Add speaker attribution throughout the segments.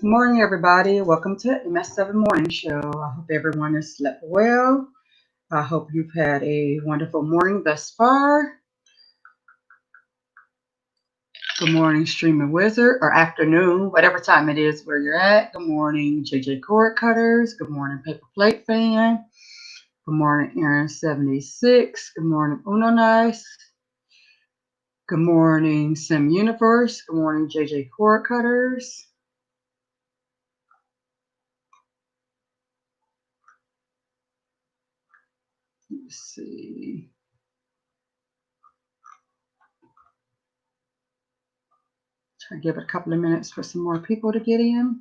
Speaker 1: Good morning, everybody. Welcome to MS7 Morning Show. I hope everyone has slept well. I hope you've had a wonderful morning thus far. Good morning, Streaming Wizard, or afternoon, whatever time it is where you're at. Good morning, JJ Cord Cutters. Good morning, Paper Plate Fan. Good morning, Aaron76. Good morning, Uno Nice. Good morning, Sim Universe. Good morning, JJ Cord Cutters. Let's see. Try to give it a couple of minutes for some more people to get in.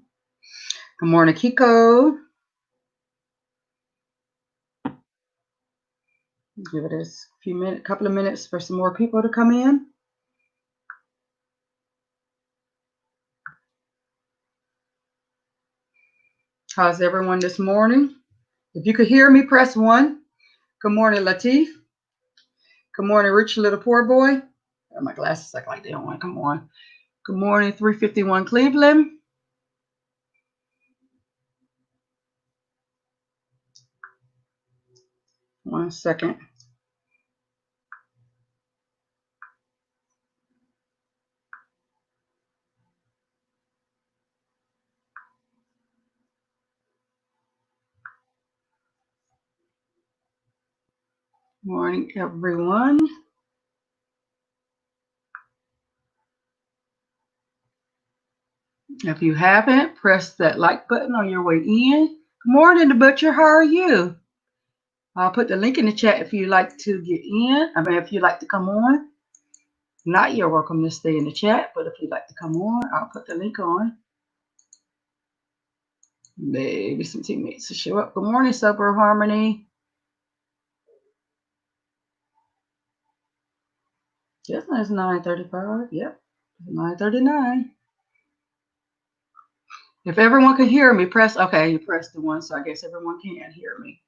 Speaker 1: Good morning, Kiko. Give it a couple of minutes for some more people to come in. How's everyone this morning? If you could hear me, press 1. Good morning, Latif. Good morning, Rich Little Poor Boy. Oh, my glasses act like they don't want to come on. Good morning, 351 Cleveland. One second. Morning, everyone. If you haven't, press that like button on your way in. Good morning, the Butcher. How are you? I'll put the link in the chat if you'd like to get in. If you'd like to come on. Not, you're welcome to stay in the chat, but if you'd like to come on, I'll put the link on. Maybe some teammates to show up. Good morning, Suburb Harmony. Yes, it's 9:35. Yep, 9:39. If everyone can hear me, press, okay, you pressed the one, so I guess everyone can hear me.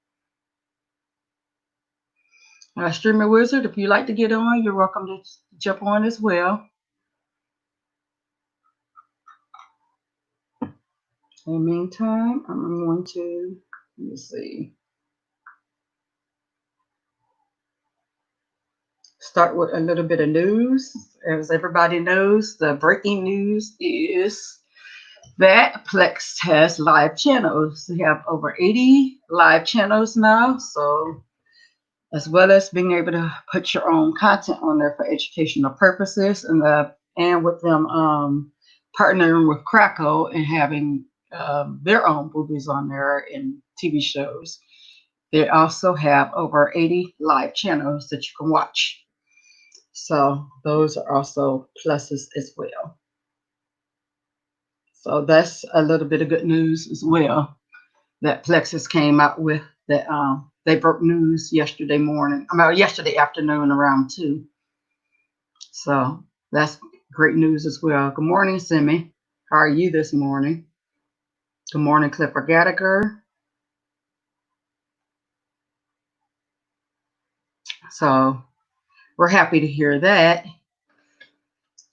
Speaker 1: Streamer Wizard, if you'd like to get on, you're welcome to jump on as well. In the meantime, I'm going to, let me see, start with a little bit of news. As everybody knows, the breaking news is that Plex has live channels. We have over 80 live channels now, so as well as being able to put your own content on there for educational purposes, and with them partnering with Crackle and having their own movies on there and TV shows. They also have over 80 live channels that you can watch. So those are also pluses as well. So that's a little bit of good news as well that Plexus came out with. That they broke news yesterday afternoon around 2. So that's great news as well. Good morning, Simi. How are you this morning? Good morning, Clipper Gallagher. So we're happy to hear that.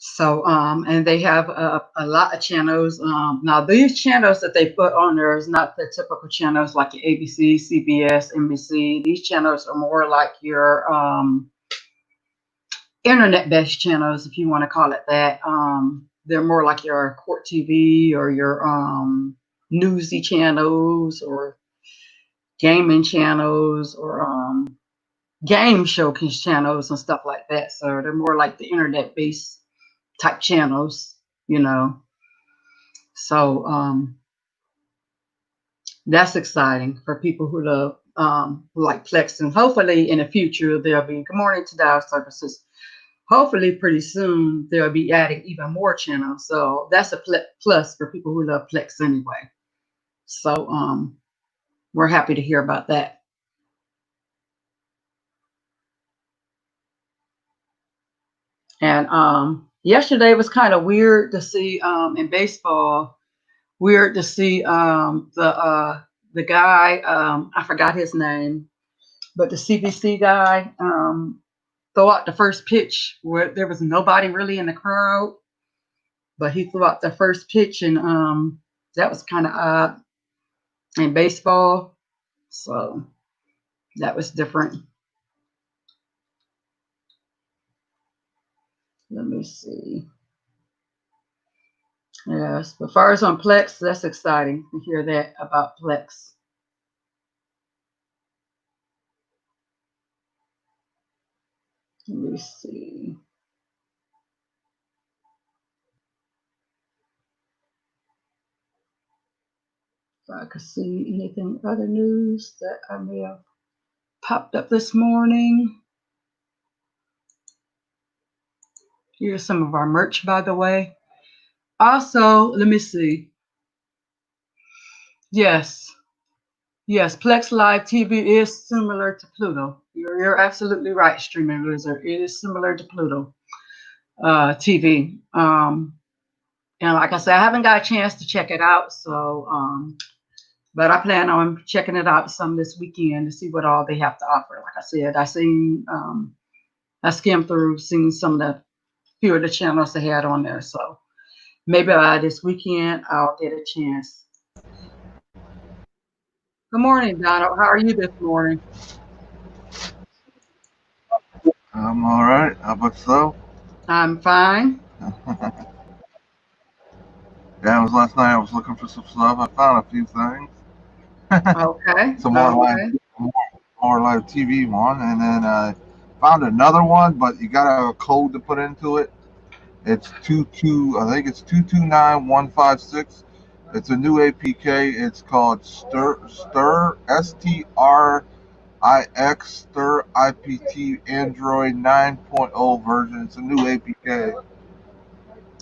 Speaker 1: So, and they have a lot of channels. Now, these channels that they put on there is not the typical channels like your ABC, CBS, NBC. These channels are more like your internet-based channels, if you want to call it that. They're more like your court TV or your newsy channels or gaming channels or game showcase channels and stuff like that. So they're more like the internet-based type channels, you know. So that's exciting for people who love like Plex, and hopefully in the future there'll be, good morning to Dial Services, hopefully pretty soon they'll be adding even more channels. So that's a plus for people who love Plex anyway. So we're happy to hear about that. And yesterday was kind of weird to see in baseball. Weird to see the guy, I forgot his name, but the CBC guy throw out the first pitch where there was nobody really in the crowd, but he threw out the first pitch, and That was kind of odd. And baseball, so that was different. Let me see. Yes, but as far as on Plex, that's exciting to hear that about Plex. Let me see. If I could see anything other news that I may have popped up this morning. Here's some of our merch, by the way. Also, let me see. Yes, Plex Live TV is similar to Pluto. You're absolutely right, Streaming Wizard. It is similar to Pluto TV. And like I said, I haven't got a chance to check it out, so but I plan on checking it out some this weekend to see what all they have to offer. Like I said, I skimmed through, seen some of the few of the channels they had on there. So maybe this weekend I'll get a chance. Good morning, Donald. How are you this morning?
Speaker 2: I'm all right. How about so?
Speaker 1: I'm fine.
Speaker 2: Yeah, it was last night. I was looking for some stuff. I found a few things.
Speaker 1: Okay.
Speaker 2: Some
Speaker 1: Okay.
Speaker 2: more live TV one, and then I found another one, but you gotta have a code to put into it. It's 22. I think it's 229156. It's a new APK. It's called Stir Stir IPT Android 9.0 version. It's a new APK.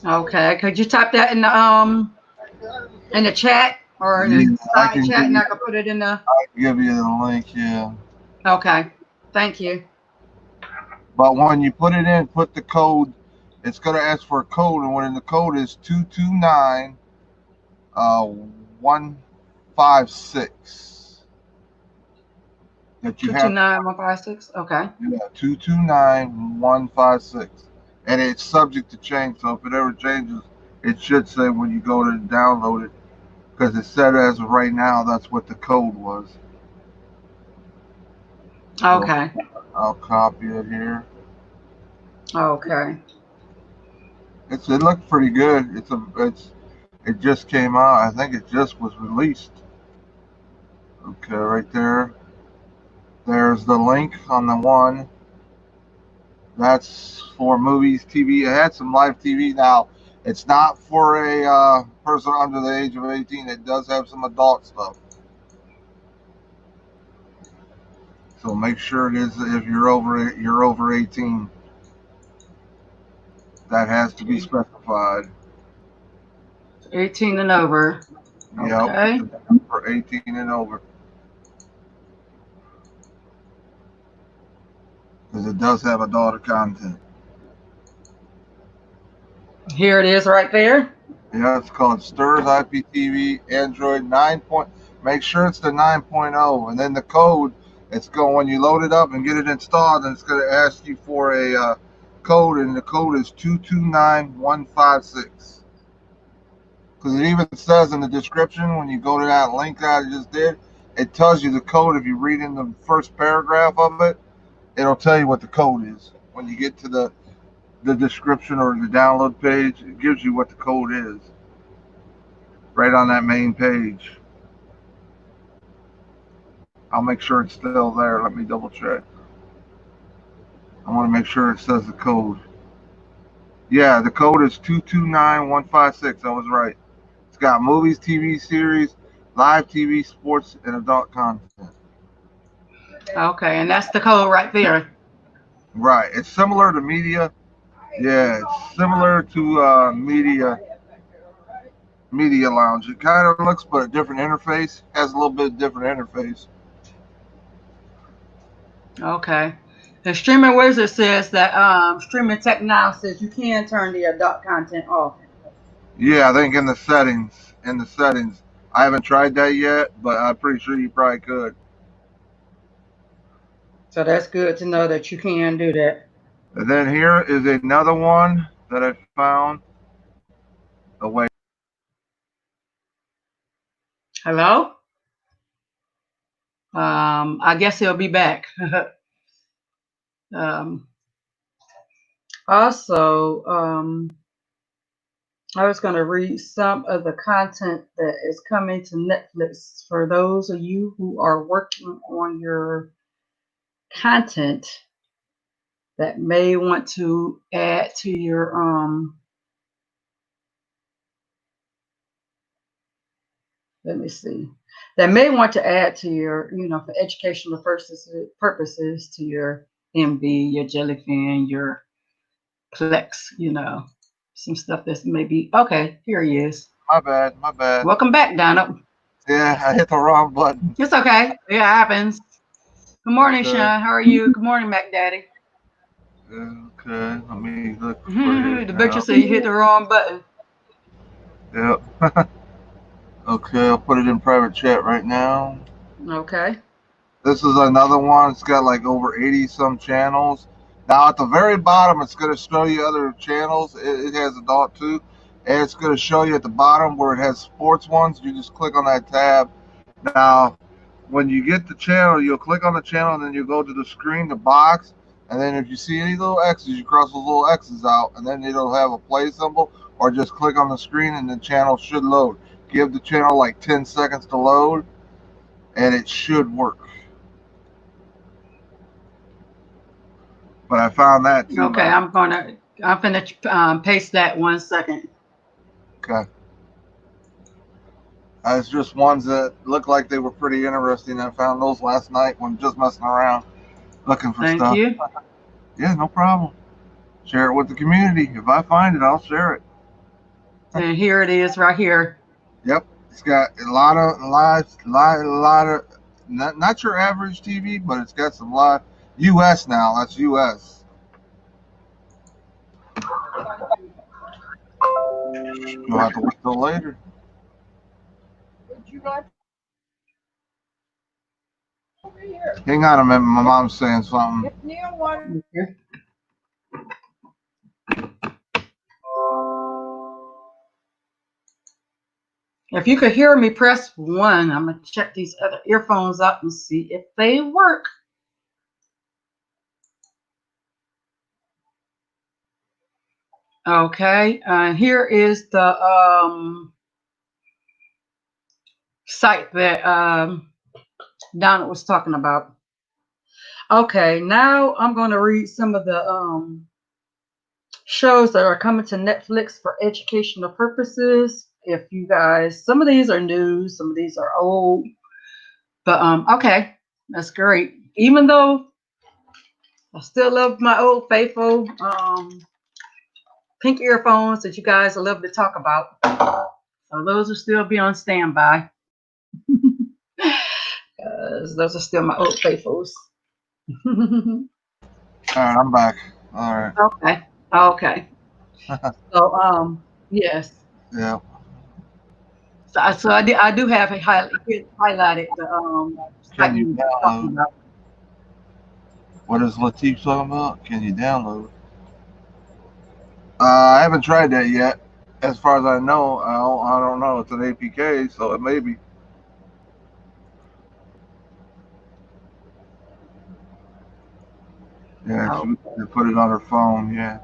Speaker 1: Okay. Could you type that in the chat or in the
Speaker 2: Yeah, I
Speaker 1: side
Speaker 2: can
Speaker 1: chat,
Speaker 2: give
Speaker 1: and
Speaker 2: you
Speaker 1: I could put it in the.
Speaker 2: the link. Yeah.
Speaker 1: Okay. Thank you.
Speaker 2: But when you put it in, put the code. It's gonna ask for a code, and when the code is 229 156 that you
Speaker 1: Two two
Speaker 2: have.
Speaker 1: nine one five six. Okay.
Speaker 2: Yeah, 229156, and it's subject to change. So if it ever changes, it should say when you go to download it, because it said as of right now that's what the code was. So
Speaker 1: Okay.
Speaker 2: I'll copy it here.
Speaker 1: Okay.
Speaker 2: It looks pretty good. It just came out. I think it just was released. Okay, right there. There's the link on the one. That's for movies, TV. It had some live TV. Now, it's not for a person under the age of 18. It does have some adult stuff. So make sure it is if you're over 18. That has to be specified.
Speaker 1: 18 and over.
Speaker 2: Yep,
Speaker 1: Okay.
Speaker 2: for 18 and over. Because it does have adult content.
Speaker 1: Here it is right there.
Speaker 2: Yeah, it's called Stirs IPTV Android 9. Make sure it's the 9.0, and then the code. It's going when you load it up and get it installed, and it's going to ask you for a code, and the code is 229156. Because it even says in the description when you go to that link that I just did, it tells you the code. If you read in the first paragraph of it, it'll tell you what the code is. When you get to the description or the download page, it gives you what the code is right on that main page. I'll make sure it's still there. Let me double check. I want to make sure it says the code. Yeah, the code is 229156. I was right. It's got movies, TV series, live TV, sports, and adult content.
Speaker 1: Okay, and that's the code right there.
Speaker 2: Right. It's similar to media. Yeah, it's similar to media lounge. It kind of looks, but a different interface. Has a little bit different interface.
Speaker 1: Okay. The streaming wizard says that streaming tech now says you can turn the adult content off.
Speaker 2: Yeah, I think in the settings. I haven't tried that yet, but I'm pretty sure you probably could.
Speaker 1: So that's good to know that you can do that.
Speaker 2: And then here is another one that I found. Oh wait,
Speaker 1: Hello? I guess he'll be back. um, also, I was going to read some of the content that is coming to Netflix for those of you who are working on your content that may want to add to your let me see, that may want to add to your, for educational purposes to your MV, your Jellyfin, your Plex, some stuff that's maybe okay. Here he is.
Speaker 2: My bad. My bad.
Speaker 1: Welcome back, Donald.
Speaker 2: Yeah, I hit the wrong button.
Speaker 1: It's okay. It happens. Good morning,
Speaker 2: Okay.
Speaker 1: Sean. How are you? Good morning, Mac Daddy.
Speaker 2: Okay. Let me look for
Speaker 1: The
Speaker 2: it
Speaker 1: bitch
Speaker 2: now.
Speaker 1: said you hit the wrong button.
Speaker 2: Yep. Okay, I'll put it in private chat right now.
Speaker 1: Okay.
Speaker 2: This is another one. It's got like over 80 some channels. Now at the very bottom, it's going to show you other channels. It has adult too. And it's going to show you at the bottom where it has sports ones. You just click on that tab. Now, when you get the channel, you'll click on the channel and then you go to the screen, the box. And then if you see any little X's, you cross those little X's out. And then it'll have a play symbol. Or just click on the screen and the channel should load. Give the channel like 10 seconds to load. And it should work. But I found that too.
Speaker 1: Okay, I'm gonna paste that 1 second.
Speaker 2: Okay. It's just ones that look like they were pretty interesting. I found those last night when just messing around looking for
Speaker 1: Thank
Speaker 2: stuff.
Speaker 1: you.
Speaker 2: Yeah, no problem. Share it with the community. If I find it, I'll share it.
Speaker 1: And here it is right here.
Speaker 2: Yep. It's got a lot of not your average TV, but it's got some live US now. That's US. You'll have to wait till later. Hang on a minute, my mom's saying something.
Speaker 1: Okay. If you could hear me, press 1. I'm gonna check these other earphones out and see if they work. Okay, here is the site that Donna was talking about. Okay, now I'm going to read some of the shows that are coming to Netflix for educational purposes. If you guys, some of these are new, some of these are old, but okay, that's great. Even though I still love my old faithful pink earphones that you guys love to talk about, so those will still be on standby. Those are still my old faithfuls.
Speaker 2: All right, I'm back. All right.
Speaker 1: Okay. Okay. So yes.
Speaker 2: Yeah.
Speaker 1: So I do have it highlighted the
Speaker 2: Can
Speaker 1: site
Speaker 2: you
Speaker 1: you were talking
Speaker 2: download?
Speaker 1: about.
Speaker 2: What is Latif talking about? Can you download? I haven't tried that yet. As far as I know, I don't know. It's an APK, so it may be. Yeah,
Speaker 1: Oh,
Speaker 2: she put it on her phone. Yeah.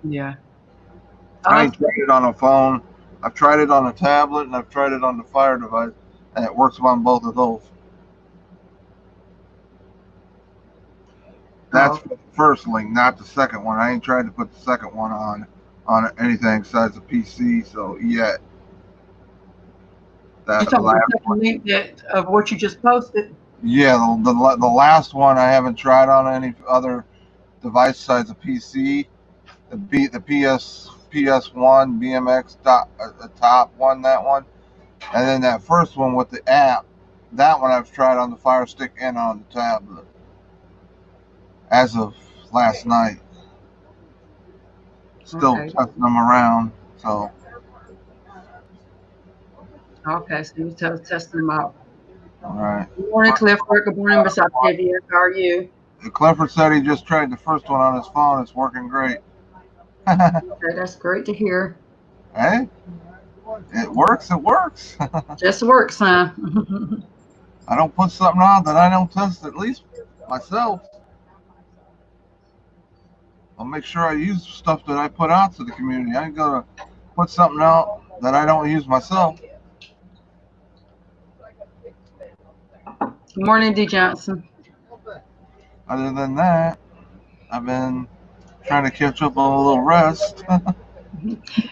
Speaker 1: yeah.
Speaker 2: I ain't tried it on a phone. I've tried it on a tablet and I've tried it on the Fire device, and it works on both of those. That's for the first link, not the second one. I ain't tried to put the second one on anything besides the PC. So yet
Speaker 1: You
Speaker 2: that
Speaker 1: talking about
Speaker 2: last
Speaker 1: the second link of what you just posted?
Speaker 2: yeah, the last one I haven't tried on any other device besides the PC. The PS1 BMX top one, that one, and then that first one with the app. That one I've tried on the Fire Stick and on the tablet as of last night. Still
Speaker 1: Okay.
Speaker 2: testing them around. So
Speaker 1: Okay. So you testing them out.
Speaker 2: all right.
Speaker 1: Good morning, Clifford. Good morning, Miss Octavia. How are you?
Speaker 2: Clifford said he just tried the first one on his phone. It's working great.
Speaker 1: Okay, that's great to hear.
Speaker 2: Hey? It works. It works.
Speaker 1: Just works, huh?
Speaker 2: I don't put something out that I don't test at least myself. I'll make sure I use stuff that I put out to the community. I ain't gonna put something out that I don't use myself.
Speaker 1: Good morning, D. Johnson.
Speaker 2: Other than that, I've been trying to catch up on a little rest.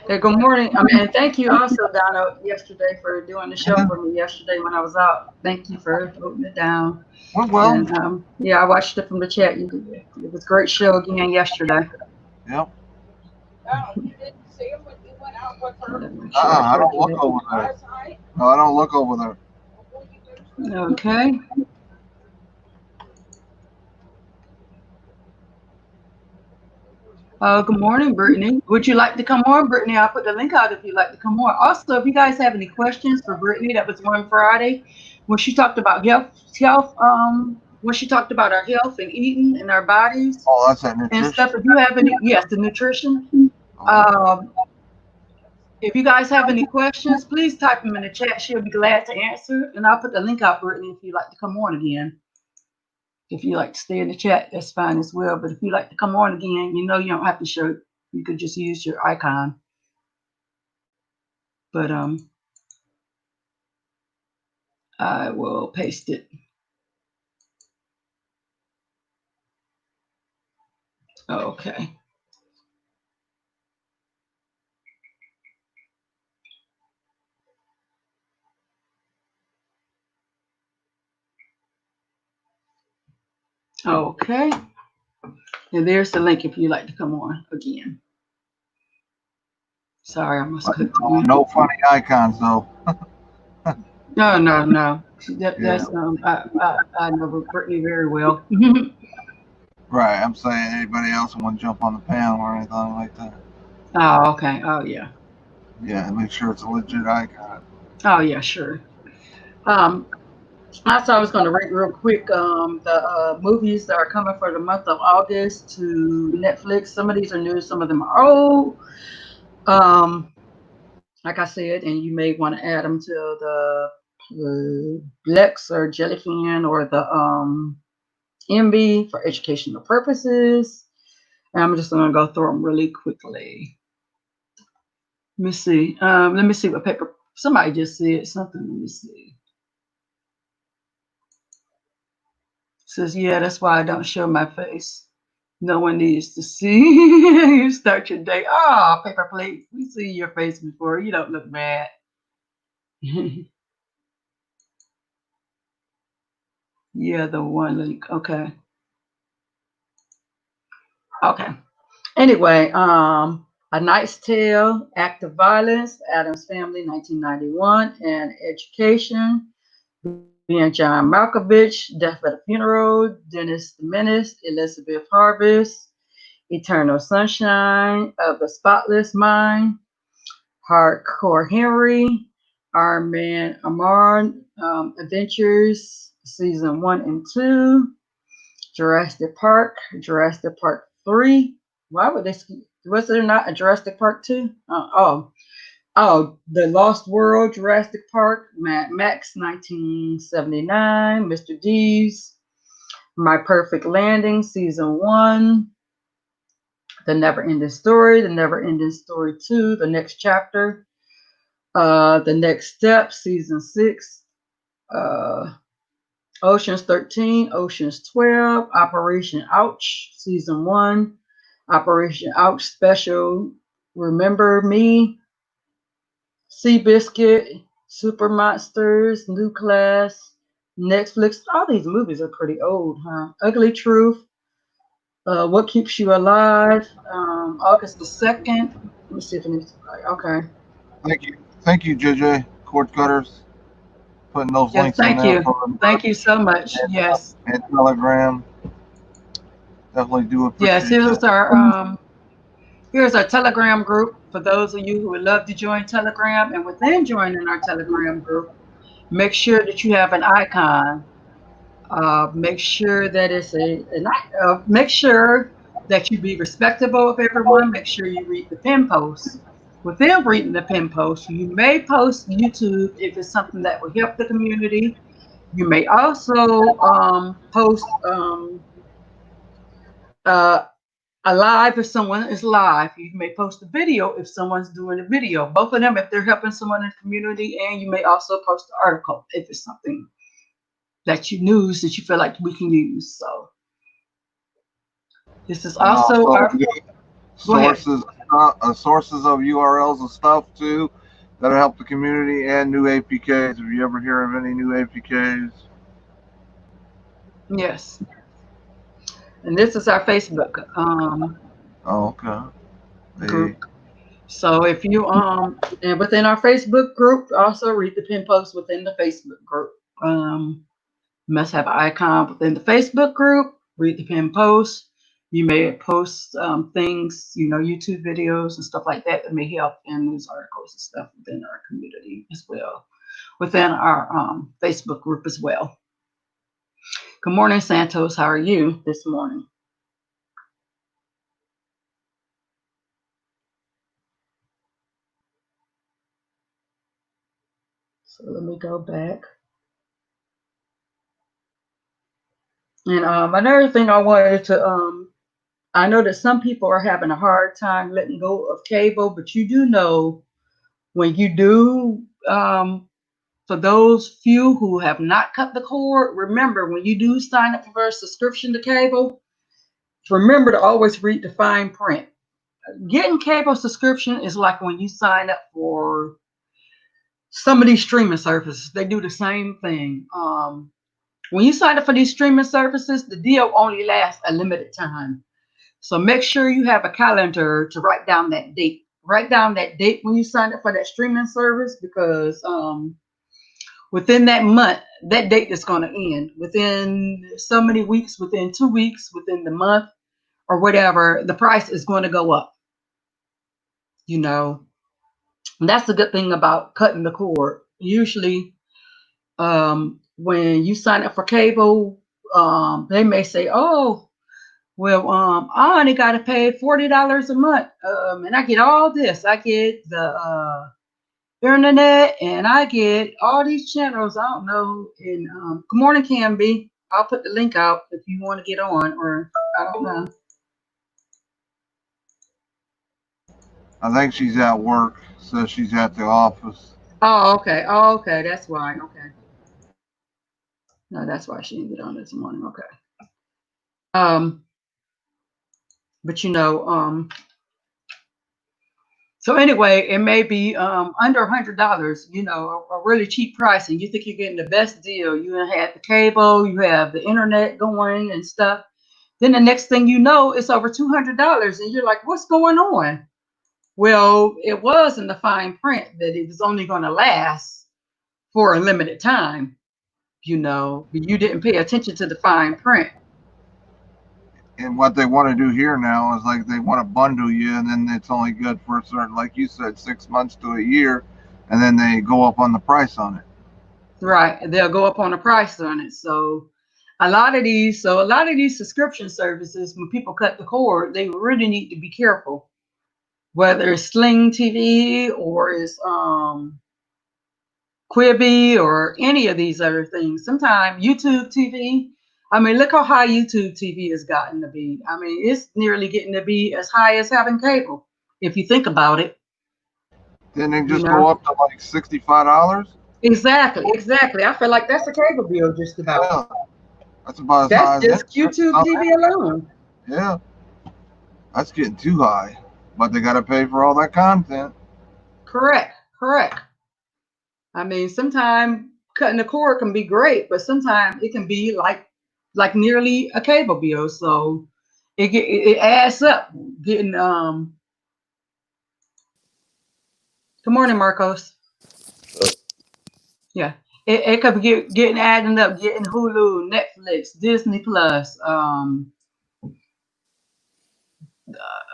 Speaker 1: Hey, good morning. And thank you also, Donna, yesterday for doing the show for me yesterday when I was out. Thank you for holding it down.
Speaker 2: Well,
Speaker 1: And yeah, I watched it from the chat. It was a great show again yesterday.
Speaker 2: yep.
Speaker 1: Make sure
Speaker 2: I don't
Speaker 1: do
Speaker 2: look
Speaker 1: that.
Speaker 2: over there. No, I don't look over there.
Speaker 1: Okay. Good morning, Brittany. Would you like to come on, Brittany? I'll put the link out if you'd like to come on. Also, if you guys have any questions for Brittany, that was on Friday when she talked about health, when she talked about our health and eating and our bodies
Speaker 2: Oh, that's that nutrition.
Speaker 1: and stuff. If you have any, yes, the nutrition.
Speaker 2: Oh,
Speaker 1: If you guys have any questions, please type them in the chat. She'll be glad to answer. And I'll put the link out, Brittany, if you'd like to come on again. If you like to stay in the chat, that's fine as well. But if you like to come on again, you know you don't have to show. You could just use your icon. But I will paste it. Okay. Okay. And there's the link if you'd like to come on again. Sorry, I must click.
Speaker 2: No funny icons though.
Speaker 1: No. That's
Speaker 2: Yeah.
Speaker 1: I know Brittany very well.
Speaker 2: Right. I'm saying anybody else want to jump on the panel or anything like that.
Speaker 1: Oh, okay. Oh, yeah.
Speaker 2: Yeah, make sure it's a legit icon.
Speaker 1: Oh, yeah, sure. Also, I was going to rate real quick the movies that are coming for the month of August to Netflix. Some of these are new, some of them are old. Like I said, and you may want to add them to the Lex or Jellyfin or the MB for educational purposes. And I'm just going to go through them really quickly. Let me see. Let me see what paper. Somebody just said something. Let me see. Says, yeah, that's why I don't show my face. No one needs to see you start your day. Oh, paper plate. We see your face before. You don't look bad. Yeah, the one link. Okay. Okay. Anyway, A Knight's Tale, Act of Violence, Adam's Family, 1991, and Education, being John Malkovich, Death at a Funeral, Dennis the Menace, Elizabeth Harvest, Eternal Sunshine of the Spotless Mind, Hardcore Henry, Iron Man Amar, Adventures, Season 1 and 2, Jurassic Park 3. Why would they? Was there not a Jurassic Park 2? The Lost World, Jurassic Park, Mad Max 1979, Mr. Deeds, My Perfect Landing, Season 1, The Never Ending Story, The Never Ending Story 2, The Next Chapter, The Next Step, Season 6, Ocean's 13, Ocean's 12, Operation Ouch, Season 1, Operation Ouch Special, Remember Me, Seabiscuit, Super Monsters, New Class, Netflix. All these movies are pretty old, huh? Ugly Truth, What Keeps You Alive, August the 2nd. Let me see if it's okay.
Speaker 2: Thank you, JJ. Cord cutters. Putting those
Speaker 1: Yes,
Speaker 2: links in
Speaker 1: thank
Speaker 2: there
Speaker 1: you.
Speaker 2: for them.
Speaker 1: Thank you so much. Yes.
Speaker 2: And Telegram. Definitely do appreciate
Speaker 1: Yes, here's our Telegram group for those of you who would love to join Telegram. And within joining our Telegram group, make sure that you have an icon. Make sure that it's make sure that you be respectable of everyone. Make sure you read the pin posts. Within reading the pin post, you may post YouTube if it's something that will help the community. You may also post uh, a live if someone is live. You may post a video if someone's doing a video. Both of them if they're helping someone in the community, and you may also post an article if it's something that you news that you feel like we can use. So this is
Speaker 2: And
Speaker 1: also
Speaker 2: also
Speaker 1: our. Go ahead.
Speaker 2: sources of URLs and stuff too that'll help the community and new APKs. If you ever hear of any new APKs,
Speaker 1: Yes, and this is our Facebook
Speaker 2: oh, okay. Hey,
Speaker 1: group. So if you and within our Facebook group, also read the pin post within the Facebook group. Must have an icon within the Facebook group. Read the pin post. You may post things, YouTube videos and stuff like that may help in news articles and stuff within our community as well, within our Facebook group as well. Good morning, Santos. How are you this morning? So let me go back. And another thing I wanted to I know that some people are having a hard time letting go of cable, but you do know when you do, for those few who have not cut the cord, remember when you do sign up for a subscription to cable, remember to always read the fine print. Getting cable subscription is like when you sign up for some of these streaming services, they do the same thing. When you sign up for these streaming services, the deal only lasts a limited time. So make sure you have a calendar to write down that date. Write down that date when you sign up for that streaming service because within that month, that date is going to end. Within so many weeks, within 2 weeks, within the month, or whatever, the price is going to go up. And that's the good thing about cutting the cord. Usually, when you sign up for cable, they may say, "Oh, well, I only got to pay $40 a month, and I get all this. I get the internet, and I get all these channels. I don't know." And good morning, Camby. I'll put the link out if you want to get on, or I don't know.
Speaker 2: I think she's at work, so she's at the office.
Speaker 1: Oh, okay. Oh, okay. That's why. Okay. No, that's why she didn't get on this morning. Okay. Um, but so anyway, it may be under $100, a really cheap price, and you think you're getting the best deal. You have the cable, you have the internet going and stuff. Then the next thing you know, it's over $200, and you're like, "What's going on?" Well, it was in the fine print that it was only going to last for a limited time. But you didn't pay attention to the fine print.
Speaker 2: And what they want to do here now is like they want to bundle you, and then it's only good for a certain, like you said, 6 months to a year, and then they go up on the price on it.
Speaker 1: Right. They'll go up on the price on it. So a lot of these subscription services, when people cut the cord, they really need to be careful. Whether it's Sling TV or it's Quibi or any of these other things. Sometimes YouTube TV. I mean, look how high YouTube TV has gotten to be. I mean, it's nearly getting to be as high as having cable, if you think about it.
Speaker 2: Then they
Speaker 1: You
Speaker 2: just go
Speaker 1: know,
Speaker 2: up to like $65.
Speaker 1: exactly. I feel like that's a cable bill just about.
Speaker 2: Yeah, that's about as
Speaker 1: That's
Speaker 2: high as
Speaker 1: just
Speaker 2: internet.
Speaker 1: YouTube TV alone.
Speaker 2: Yeah, that's getting too high. But they got to pay for all that content.
Speaker 1: Correct. I mean, sometimes cutting the cord can be great, but sometimes it can be like nearly a cable bill. So it adds up. Getting Good morning, Marcos. Yeah, it could be getting adding up, getting Hulu, Netflix, Disney Plus,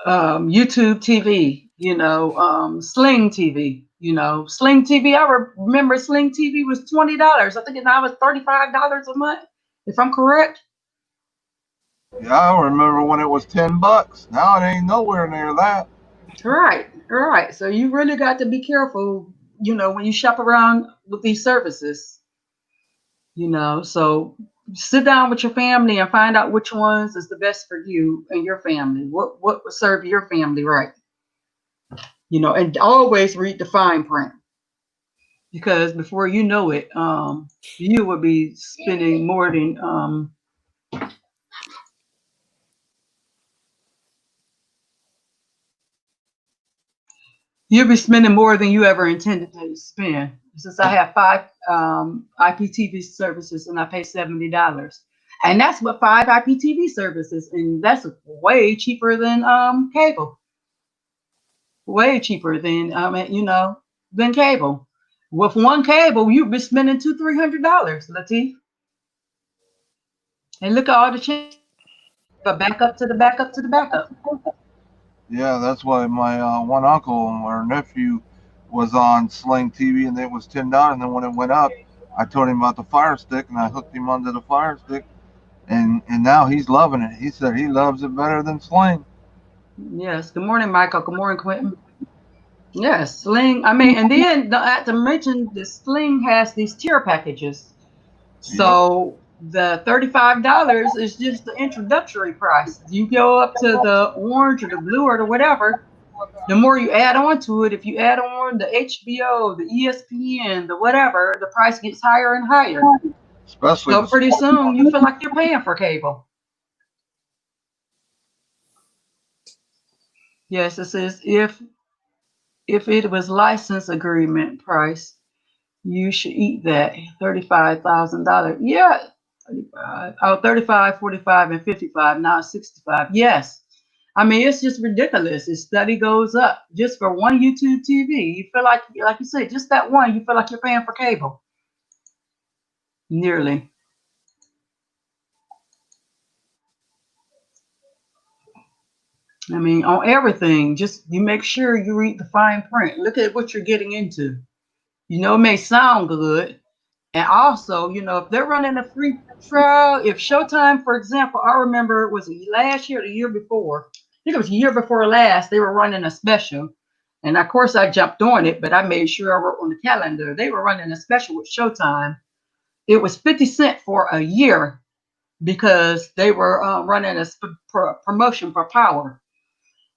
Speaker 1: YouTube TV, Sling TV. Sling TV. I remember Sling TV was $20. I think now it's $35 a month, if I'm correct.
Speaker 2: Yeah, I remember when it was $10. Now it ain't nowhere near that.
Speaker 1: Right. All right. So you really got to be careful, when you shop around with these services, So sit down with your family and find out which ones is the best for you and your family. What would serve your family right? And always read the fine print because before you know it, you will be spending more than you'll be spending more than you ever intended to spend. Since I have five IPTV services and I pay $70, and that's what five IPTV services, and that's way cheaper than cable, way cheaper than than cable. With one cable, you'll be spending $200-300, Latif. And look at all the changes, but back up to the backup to the backup.
Speaker 2: Yeah, that's why my one uncle or nephew was on Sling TV, and it was $10. And then when it went up, I told him about the Fire Stick, and I hooked him onto the Fire Stick, and now he's loving it. He said he loves it better than Sling.
Speaker 1: Yes. Good morning, Michael. Good morning, Quentin. Yes, Sling. I mean, and then not to mention the Sling has these tier packages.
Speaker 2: Yep.
Speaker 1: So the $35 is just the introductory price. You go up to the orange or the blue or the whatever. The more you add on to it, if you add on the HBO, the ESPN, the whatever, the price gets higher and higher.
Speaker 2: Especially
Speaker 1: So
Speaker 2: the
Speaker 1: pretty
Speaker 2: sport.
Speaker 1: soon you feel like you're paying for cable. Yes, it says if it was license agreement price, you should eat that $35,000. Yeah, 35. Oh, 35, 45, and 55. Now it's 65. Yes. I mean, it's just ridiculous. Its study goes up just for one YouTube TV. You feel like you said, just that one, you feel like you're paying for cable. Nearly. I mean, on everything, just you make sure you read the fine print. Look at what you're getting into. It may sound good. And also, if they're running a free trial, if Showtime, for example, I remember was it last year or the year before? I think it was the year before last, they were running a special. And of course, I jumped on it, but I made sure I wrote on the calendar. They were running a special with Showtime. It was 50 cents for a year because they were running a promotion for Power.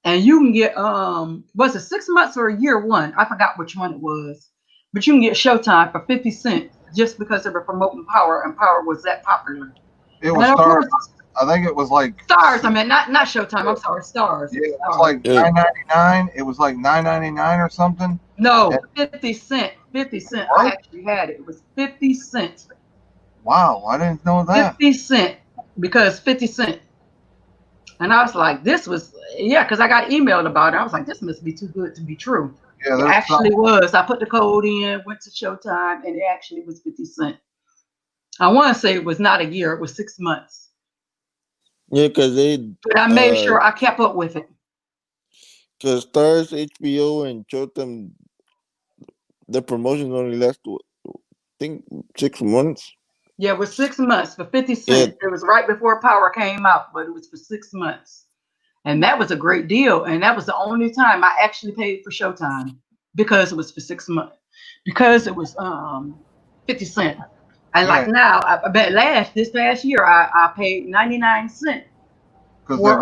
Speaker 1: And you can get was it 6 months or a year one? I forgot which one it was, but you can get Showtime for 50 cents just because they were promoting Power, and Power was that popular.
Speaker 2: It
Speaker 1: And
Speaker 2: was
Speaker 1: of
Speaker 2: stars.
Speaker 1: course,
Speaker 2: I think it was like
Speaker 1: Stars. I mean, not Showtime. I'm sorry, Stars.
Speaker 2: yeah, it was
Speaker 1: Stars.
Speaker 2: like
Speaker 3: Yeah.
Speaker 2: 9.99. It was like 9.99 or something. And
Speaker 1: No, 50 cent. 50 cent. I
Speaker 2: what?
Speaker 1: actually had it. It was 50 cents.
Speaker 2: Wow, I didn't know that.
Speaker 1: 50 cent because 50 cent. And I was like, this was yeah, because I got emailed about it. I was like, this must be too good to be true.
Speaker 2: Yeah,
Speaker 1: It
Speaker 2: there's
Speaker 1: actually
Speaker 2: some.
Speaker 1: was. I put the code in, went to Showtime, and it actually was 50 cents. I want to say it was not a year, it was 6 months.
Speaker 3: Yeah, because they
Speaker 1: But I made
Speaker 3: uh
Speaker 1: sure I kept up with it.
Speaker 3: cause Stars, HBO, and Showtime, the promotions only last I think 6 months.
Speaker 1: Yeah, it was 6 months for 50
Speaker 3: Yeah,
Speaker 1: cents. It was right before Power came out, but it was for 6 months. And that was a great deal. And that was the only time I actually paid for Showtime because it was for 6 months. Because it was 50 cents. And like
Speaker 2: Yeah,
Speaker 1: now, I bet this past year I paid 99 cents
Speaker 2: because
Speaker 1: for
Speaker 2: they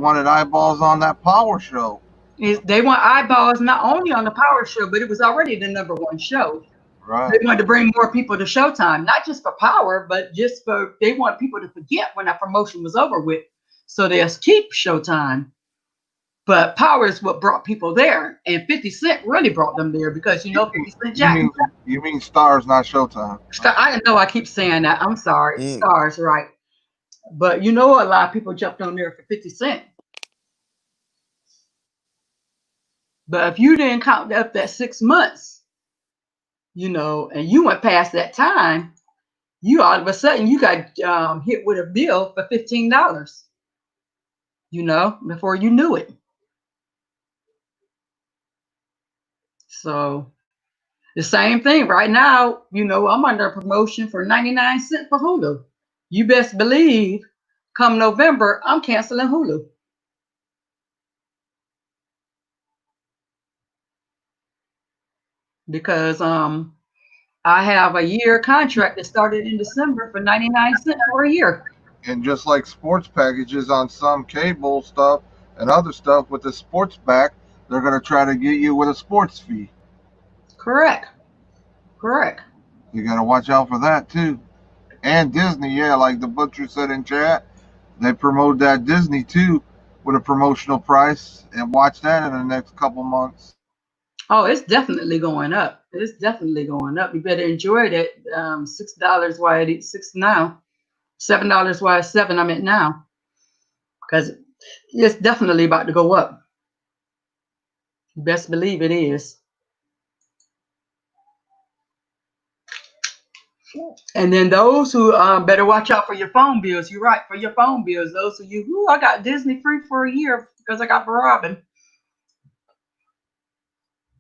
Speaker 2: wanted eyeballs on that Power show.
Speaker 1: they want eyeballs not only on the Power show, but it was already the number one show. They
Speaker 2: Right.
Speaker 1: wanted to bring more people to Showtime, not just for Power, but just for they want people to forget when that promotion was over with. So they'll keep Showtime. But Power is what brought people there. And 50 Cent really brought them there because
Speaker 2: You
Speaker 1: 50
Speaker 2: mean
Speaker 1: Cent
Speaker 2: you
Speaker 1: Jack.
Speaker 2: mean you mean Stars, not Showtime.
Speaker 1: I know I keep saying that. I'm sorry.
Speaker 3: mm,
Speaker 1: Stars, right. But a lot of people jumped on there for 50 Cent. But if you didn't count up that 6 months, and you went past that time, you all of a sudden you got hit with a bill for $15, before you knew it. So the same thing right now, I'm under a promotion for 99 cents for Hulu. You best believe come November, I'm canceling Hulu. because I have a year contract that started in December for 99 cents for a year.
Speaker 2: And just like sports packages on some cable stuff and other stuff with the sports back, they're going to try to get you with a sports fee.
Speaker 1: Correct. Correct.
Speaker 2: You got to watch out for that too. And Disney, yeah, like the butcher said in chat, they promote that Disney too with a promotional price, and watch that in the next couple months.
Speaker 1: Oh, it's definitely going up. It's definitely going up. You better enjoy it. $6 while it's six now. $7 while it's seven. I'm at now, because it's definitely about to go up. Best believe it is. And then those who better watch out for your phone bills. You're right, for your phone bills. Those of you who I got Disney free for a year because I got Robin.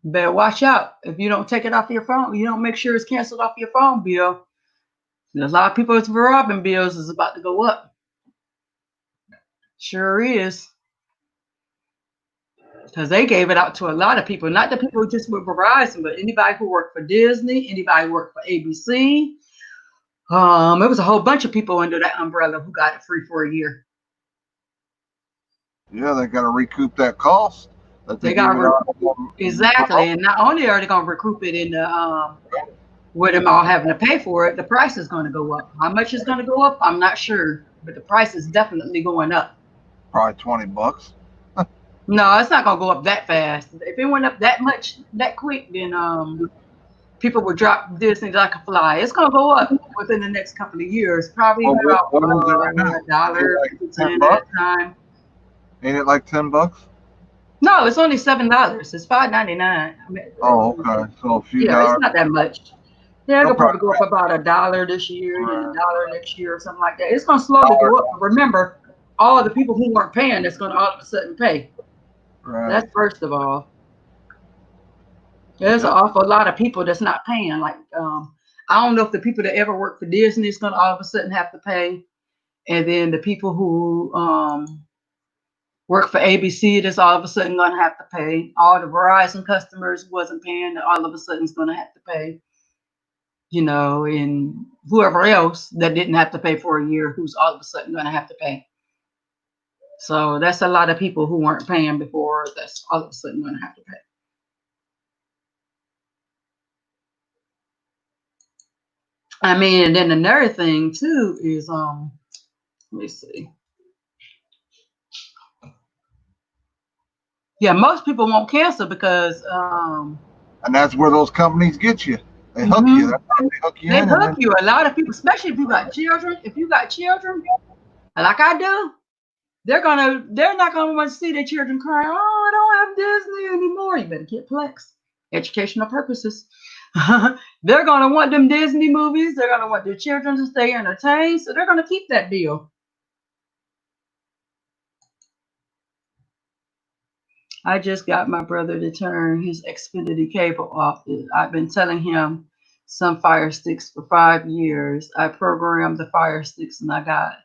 Speaker 1: Better watch out. If you don't take it off your phone, you don't make sure it's canceled off your phone bill. There's a lot of people's Robin bills is about to go up. Sure is. Because they gave it out to a lot of people, not the people who just with Verizon, but anybody who worked for Disney, anybody who worked for ABC. It was a whole bunch of people under that umbrella who got it free for a year.
Speaker 2: Yeah, they got to recoup that cost that
Speaker 1: They
Speaker 2: they
Speaker 1: got
Speaker 2: gave it out.
Speaker 1: exactly, and not only are they going to recoup it in the with them all having to pay for it, the price is going to go up. How much is going to go up? I'm not sure, but the price is definitely going up.
Speaker 2: Probably $20.
Speaker 1: No, it's not going to go up that fast. If it went up that much, that quick, then people would drop Disney like a fly. It's going to go up within the next couple of years. Probably
Speaker 2: Well,
Speaker 1: about
Speaker 2: what is it right now?
Speaker 1: $1.10
Speaker 2: $10?
Speaker 1: at a time.
Speaker 2: Ain't it like $10?
Speaker 1: No, it's only $7. It's $5.99. I mean,
Speaker 2: Oh, okay. So a few
Speaker 1: yeah,
Speaker 2: dollars.
Speaker 1: it's not that much. Yeah,
Speaker 2: They'll
Speaker 1: it'll probably go up about $1 this year, and then $1 next year, or something like that. It's going to slowly go up. But remember, all of the people who weren't paying, that's going to all of a sudden pay.
Speaker 2: Right.
Speaker 1: That's first of all. There's an
Speaker 2: Yep.
Speaker 1: awful lot of people that's not paying. Like, I don't know if the people that ever work for Disney is going to all of a sudden have to pay, and then the people who work for ABC that's all of a sudden going to have to pay. All the Verizon customers wasn't paying, all of a sudden is going to have to pay. You know, and whoever else that didn't have to pay for a year, who's all of a sudden going to have to pay. So that's a lot of people who weren't paying before, that's all of a sudden going to have to pay. I mean, and then another thing too is let me see. Yeah, most people won't cancel because
Speaker 2: And that's where those companies get you. They hook you. That's how they hook you
Speaker 1: they
Speaker 2: in.
Speaker 1: hook you. A lot of people, especially if you got children, like I do, they're not gonna want to see their children crying, oh, I don't have Disney anymore. You better get Plex. Educational purposes. They're gonna want them Disney movies, they're gonna want their children to stay entertained, so they're gonna keep that deal. I just got my brother to turn his Xfinity cable off. I've been telling him some Fire Sticks for 5 years. I programmed the Fire Sticks and I got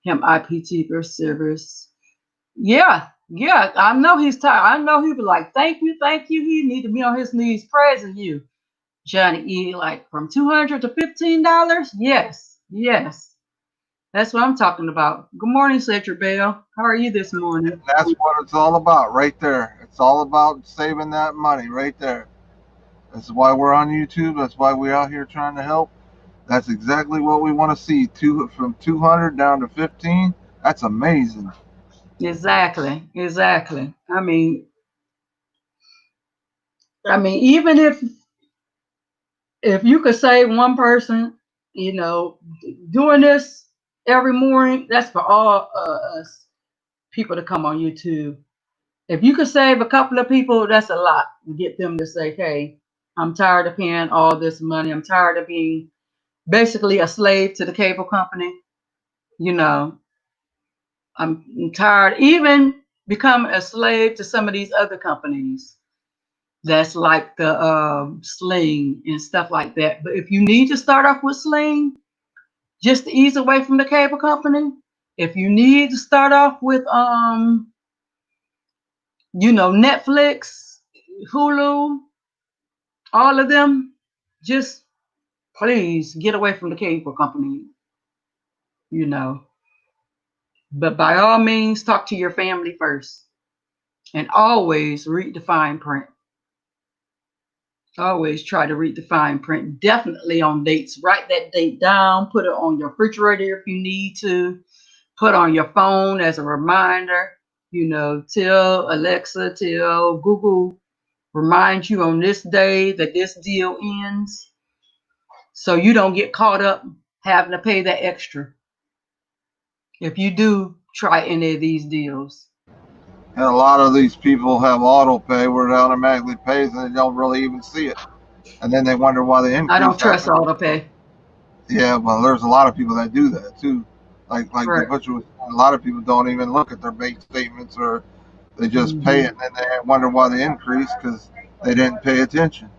Speaker 1: him IPTV service. Yeah, I know he's tired. I know he was like, thank you. He need to be on his knees praising you, Johnny E. Like from $200 to $15. Yes. That's what I'm talking about. Good morning, Cedric Bell. How are you this morning?
Speaker 2: That's what it's all about right there. It's all about saving that money right there. That's why we're on YouTube. That's why we're out here trying to help. That's exactly what we want to see. From 200 down to 15. That's amazing.
Speaker 1: Exactly. I mean, even if you could save one person, you know, doing this every morning, that's for all us people to come on YouTube. If you could save a couple of people, that's a lot to get them to say, hey, I'm tired of paying all this money. I'm tired of being basically a slave to the cable company. You know, I'm tired, even become a slave to some of these other companies. That's like the Sling and stuff like that. But if you need to start off with Sling, just to ease away from the cable company, if you need to start off with Netflix, Hulu, all of them, just please get away from the cable company, you know. But by all means, talk to your family first. And always read the fine print. Always try to read the fine print. Definitely on dates. Write that date down. Put it on your refrigerator if you need to. Put on your phone as a reminder. You know, tell Alexa, tell Google, remind you on this day that this deal ends. So you don't get caught up having to pay that extra if you do try any of these deals.
Speaker 2: And a lot of these people have auto pay where it automatically pays and they don't really even see it. And then they wonder why the
Speaker 1: I don't
Speaker 2: increase
Speaker 1: trust
Speaker 2: happened.
Speaker 1: auto pay.
Speaker 2: Yeah, well, there's a lot of people that do that too. Like the
Speaker 1: Right.
Speaker 2: butcher was, a lot of people don't even look at their bank statements or they just pay
Speaker 1: Mm-hmm.
Speaker 2: it and then they wonder why they increased because they didn't pay attention.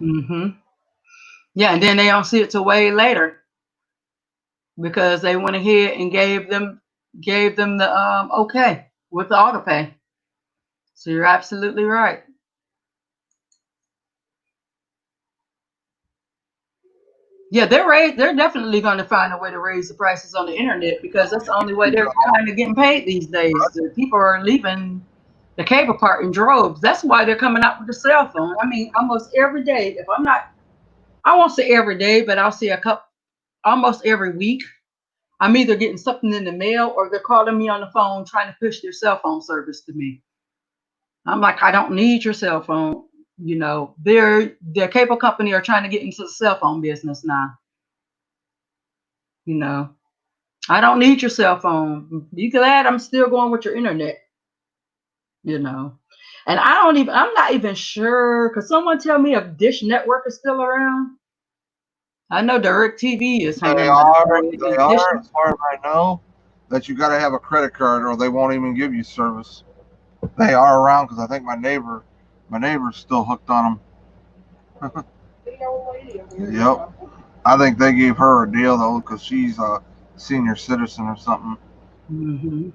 Speaker 1: Mm-hmm. Yeah, and then they don't see it till way later because they went ahead and gave them the okay with the auto pay. So you're absolutely right. Yeah, they're definitely going to find a way to raise the prices on the internet because that's the only way they're kind of getting paid these days. The people are leaving the cable part in droves. That's why they're coming out with the cell phone. I mean, almost every day. If I'm not, I won't say every day, but I'll see a couple almost every week. I'm either getting something in the mail or they're calling me on the phone trying to push their cell phone service to me. I'm like, I don't need your cell phone. You know, their cable company are trying to get into the cell phone business now. You know, I don't need your cell phone. You glad I'm still going with your internet? You know, and I'm not even sure. Could someone tell me if Dish Network is still around? I know DirecTV is
Speaker 2: They
Speaker 1: hanging by the
Speaker 2: are,
Speaker 1: thread.
Speaker 2: they
Speaker 1: Is Dish?
Speaker 2: are, as far as I know, that you got to have a credit card or they won't even give you service. They are around because I think my neighbor's still hooked on them. Yep. I think they gave her a deal though because she's a senior citizen or something.
Speaker 1: Mm-hmm.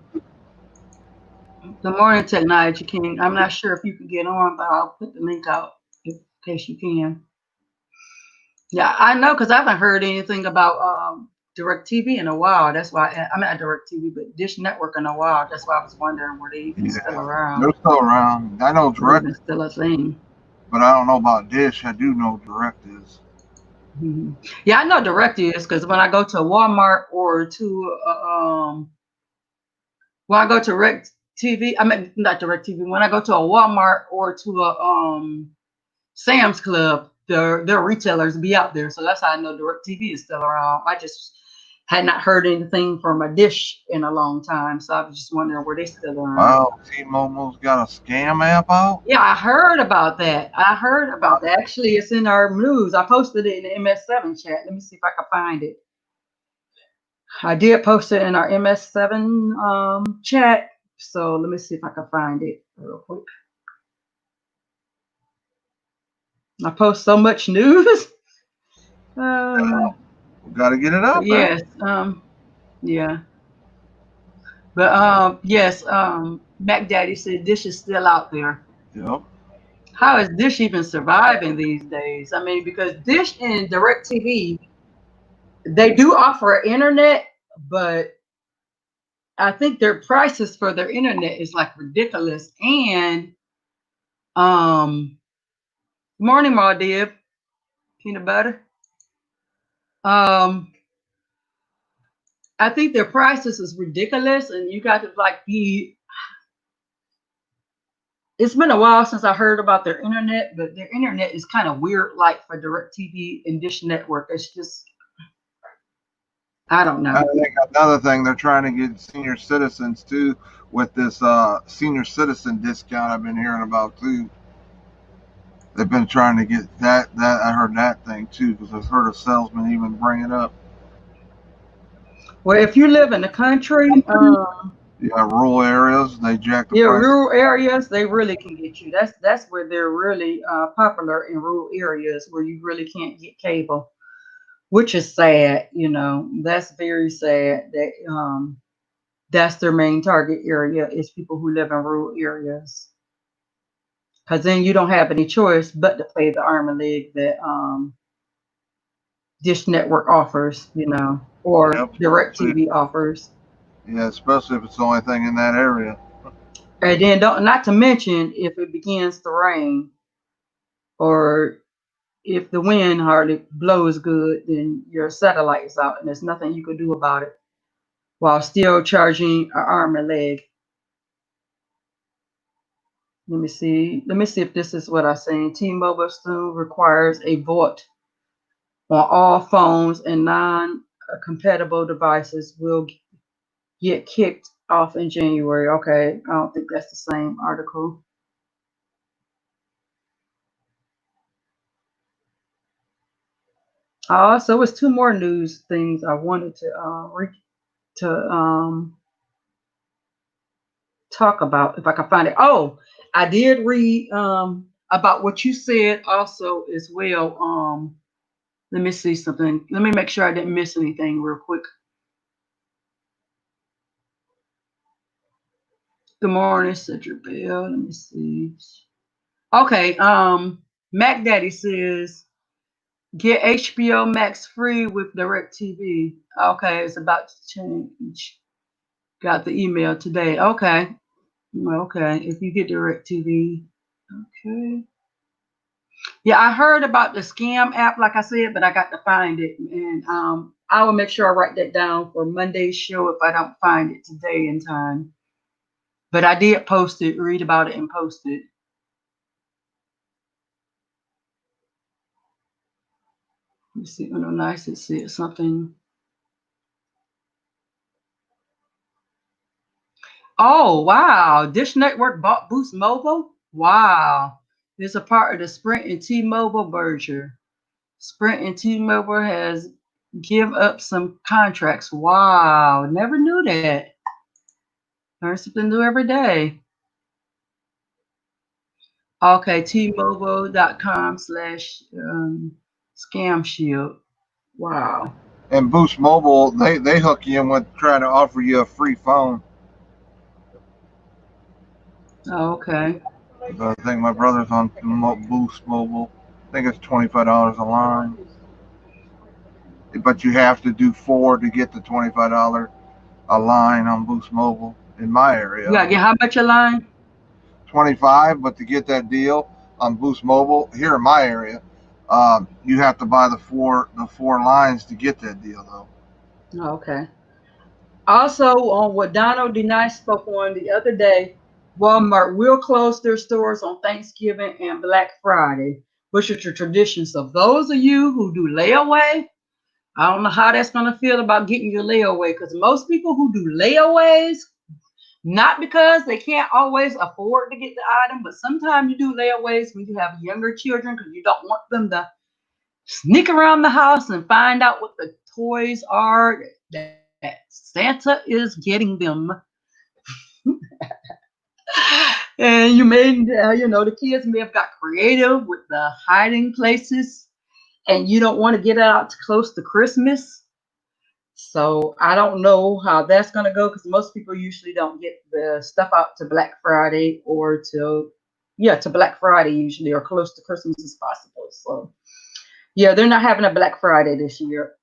Speaker 1: The morning technology king. I'm not sure if you can get on, but I'll put the link out in case you can. Yeah, I know because I haven't heard anything about DirecTV in a while. That's why I'm not DirecTV, but Dish Network in a while. That's why I was wondering were they even still
Speaker 2: Yeah,
Speaker 1: around?
Speaker 2: they're still around. I know
Speaker 1: Were they
Speaker 2: Direct,
Speaker 1: even still a thing?
Speaker 2: but I don't know about Dish. I do know Direct is.
Speaker 1: Hmm. Yeah, I know Direct is because when I go to Walmart or to when I go to Direct TV, I mean not Direct TV. When I go to a Walmart or to a Sam's Club, their retailers be out there. So that's how I know DirecTV is still around. I just had not heard anything from a Dish in a long time. So I was just wondering were they still around.
Speaker 2: Wow, T-Mobile's got a scam app out.
Speaker 1: Yeah, I heard about that. I heard about that. Actually, it's in our news. I posted it in the MS7 chat. Let me see if I can find it. I did post it in our MS7 chat. So let me see if I can find it real quick. I post so much news. Um,
Speaker 2: Got to get it out there.
Speaker 1: yes. Yeah. But yes, Mac Daddy said Dish is still out there.
Speaker 2: Yep.
Speaker 1: How is Dish even surviving these days? I mean, because Dish and DirecTV, they do offer internet, but I think their prices for their internet is like ridiculous. And morning, Ma Dib, peanut butter. Um, I think their prices is ridiculous, and you got to like be. It's been a while since I heard about their internet, but their internet is kind of weird, like for DirecTV and Dish Network. It's just, I don't
Speaker 2: I
Speaker 1: know.
Speaker 2: think another thing they're trying to get senior citizens too with this senior citizen discount I've been hearing about too. They've been trying to get that I heard that thing too because I've heard a salesman even bring it up.
Speaker 1: Well, if you live in the country,
Speaker 2: Yeah, rural areas they jack the
Speaker 1: yeah,
Speaker 2: price.
Speaker 1: rural areas, they really can get you. That's where they're really popular in rural areas where you really can't get cable, which is sad. You know, that's very sad that that's their main target area is people who live in rural areas. because then you don't have any choice but to play the arm and leg that Dish Network offers, you know, or
Speaker 2: Yep.
Speaker 1: DirecTV offers.
Speaker 2: Yeah, especially if it's the only thing in that area.
Speaker 1: And then don't, not to mention if it begins to rain or if the wind hardly blows good, then your satellite is out and there's nothing you can do about it while still charging an arm and leg. Let me see. Let me see if this is what I'm saying. T-Mobile still requires a vote on all phones, and non-compatible devices will get kicked off in January. Okay, I don't think that's the same article. So it's two more news things I wanted to talk about if I can find it. Oh, I did read about what you said also as well. Let me see something. Let me make sure I didn't miss anything real quick. Good morning, Cedric Bell. Let me see. Okay, Mac Daddy says get HBO Max free with DirecTV. Okay, it's about to change. Got the email today. Okay. Okay. If you get DirecTV. Okay. Yeah, I heard about the scam app, like I said, but I got to find it. And I will make sure I write that down for Monday's show if I don't find it today in time. But I did post it, read about it and post it. Let me see. Oh, no, nice. It said something. Oh, wow. Dish Network bought Boost Mobile? Wow. It's a part of the Sprint and T-Mobile merger. Sprint and T-Mobile has give up some contracts. Wow. Never knew that. Learn something new every day. Okay, tmobile.com/scam shield. Wow.
Speaker 2: And Boost Mobile, they hook you in with trying to offer you a free phone.
Speaker 1: Okay.
Speaker 2: I think my brother's on Boost Mobile. I think it's $25 a line, but you have to do four to get the $25 a line on Boost Mobile in my
Speaker 1: You
Speaker 2: area.
Speaker 1: gotta get how much a line?
Speaker 2: 25, but to get that deal on Boost Mobile here in my area, you have to buy the four lines to get that deal though.
Speaker 1: Okay. Also, on what Donald D. Nice spoke on the other day, Walmart will close their stores on Thanksgiving and Black Friday, which are the traditions. So those of you who do layaway, I don't know how that's going to feel about getting your layaway because most people who do layaways, not because they can't always afford to get the item, but sometimes you do layaways when you have younger children because you don't want them to sneak around the house and find out what the toys are that Santa is getting them. And you may, the kids may have got creative with the hiding places, and you don't want to get out too close to Christmas. So I don't know how that's going to go because most people usually don't get the stuff out to Black Friday or to Black Friday usually or close to Christmas as possible. So yeah, they're not having a Black Friday this year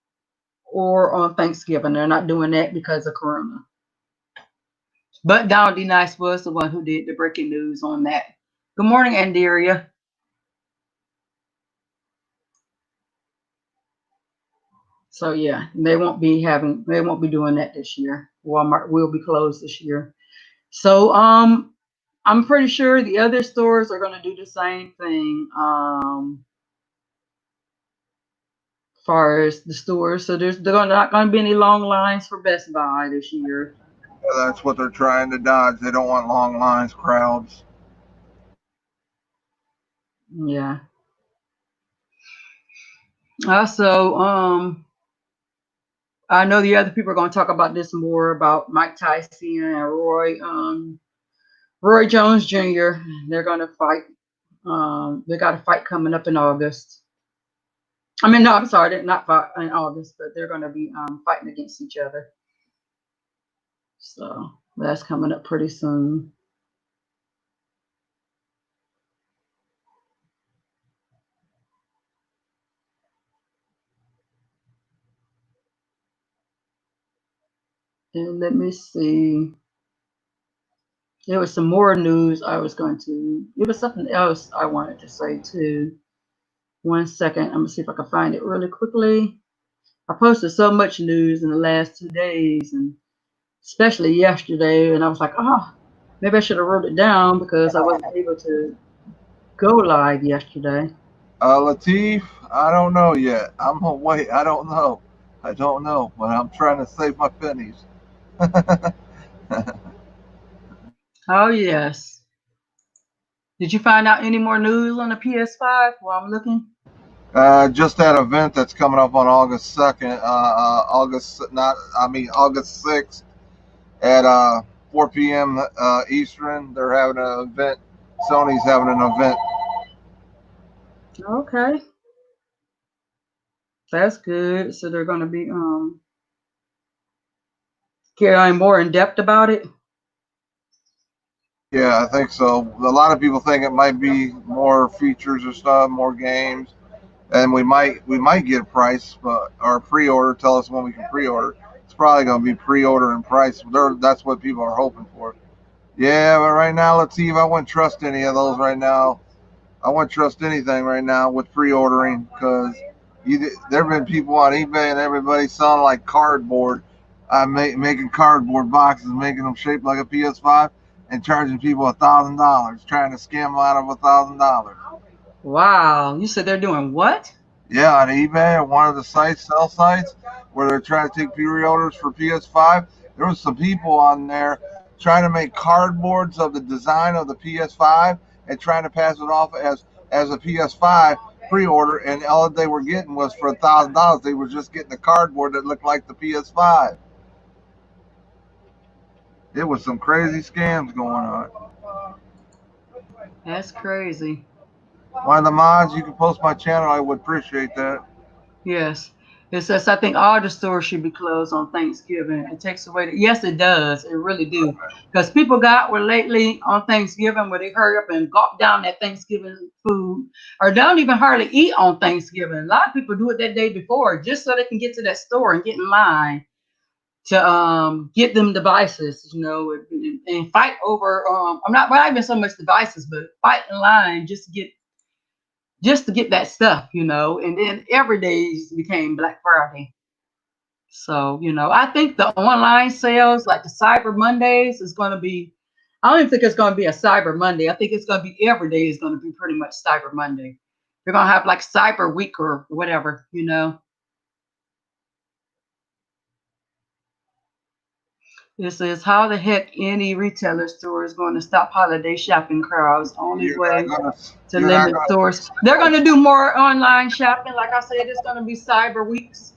Speaker 1: or on Thanksgiving. They're not doing that because of Corona. But Donald D. Nice was the one who did the breaking news on that. Good morning, Andaria. So yeah, they won't be doing that this year. Walmart will be closed this year. So I'm pretty sure the other stores are gonna do the same thing. As far as the stores. So there's not gonna be any long lines for Best Buy this year.
Speaker 2: That's what they're trying to dodge. They don't want long lines, crowds.
Speaker 1: Yeah. Also, I know the other people are going to talk about this more about Mike Tyson and Roy Jones Jr. They're going to fight. They got a fight coming up in August. I mean, no, I'm sorry, they're not fight in August, but they're going to be fighting against each other. So that's coming up pretty soon. And let me see. There was some more news I was going to. It was something else I wanted to say too. 1 second. I'm gonna see if I can find it really quickly. I posted so much news in the last 2 days, and especially yesterday. And I was like, oh, maybe I should have wrote it down because I wasn't able to go live yesterday.
Speaker 2: Latif, I don't know yet. I'm gonna wait. I don't know. I don't know, but I'm trying to save my pennies.
Speaker 1: Oh yes. Did you find out any more news on the PS5 while I'm looking?
Speaker 2: Just that event that's coming up on August 2nd, August 6th at 4 p.m. Eastern. They're having an event. Sony's having an event.
Speaker 1: Okay, that's good. So they're gonna be getting more in depth about it.
Speaker 2: Yeah, I think so. A lot of people think it might be more features or stuff, more games, and we might get a price, but our pre-order. Tell us when we can pre-order. It's probably going to be pre-order and price. That's what people are hoping for. Yeah, but right now, Latif, I wouldn't trust any of those right now. I wouldn't trust anything right now with pre-ordering because there have been people on eBay and everybody selling like cardboard, making cardboard boxes, making them shaped like a PS5, and charging people $1,000, trying to scam them out of $1,000.
Speaker 1: Wow, you said they're doing what?
Speaker 2: Yeah, on eBay or one of the sell sites, where they're trying to take pre-orders for PS5. There was some people on there trying to make cardboards of the design of the PS5 and trying to pass it off as a PS5 pre-order, and all they were getting was for $1,000. They were just getting a cardboard that looked like the PS5. It was some crazy scams going on.
Speaker 1: That's crazy.
Speaker 2: One of the mods, you can post my channel. I would appreciate that.
Speaker 1: Yes. It says I think all the stores should be closed on Thanksgiving. It takes away yes, it does. It really do. Because people got were lately on Thanksgiving where they hurry up and gulp down that Thanksgiving food or don't even hardly eat on Thanksgiving. A lot of people do it that day before just so they can get to that store and get in line to get them devices, and fight over not even so much devices, but fight in line just to get that stuff, and then every day became Black Friday. So, I think the online sales, like the Cyber Mondays, is going to be, I don't even think it's going to be a Cyber Monday. I think it's going to be every day is going to be pretty much Cyber Monday. They're going to have like Cyber Week or whatever. This is how the heck any retailer store is going to stop holiday shopping crowds. Only
Speaker 2: You're not
Speaker 1: way
Speaker 2: gonna.
Speaker 1: to
Speaker 2: You're not
Speaker 1: limit
Speaker 2: gonna.
Speaker 1: stores. They're going to do more online shopping. Like I said, it's going to be Cyber Weeks.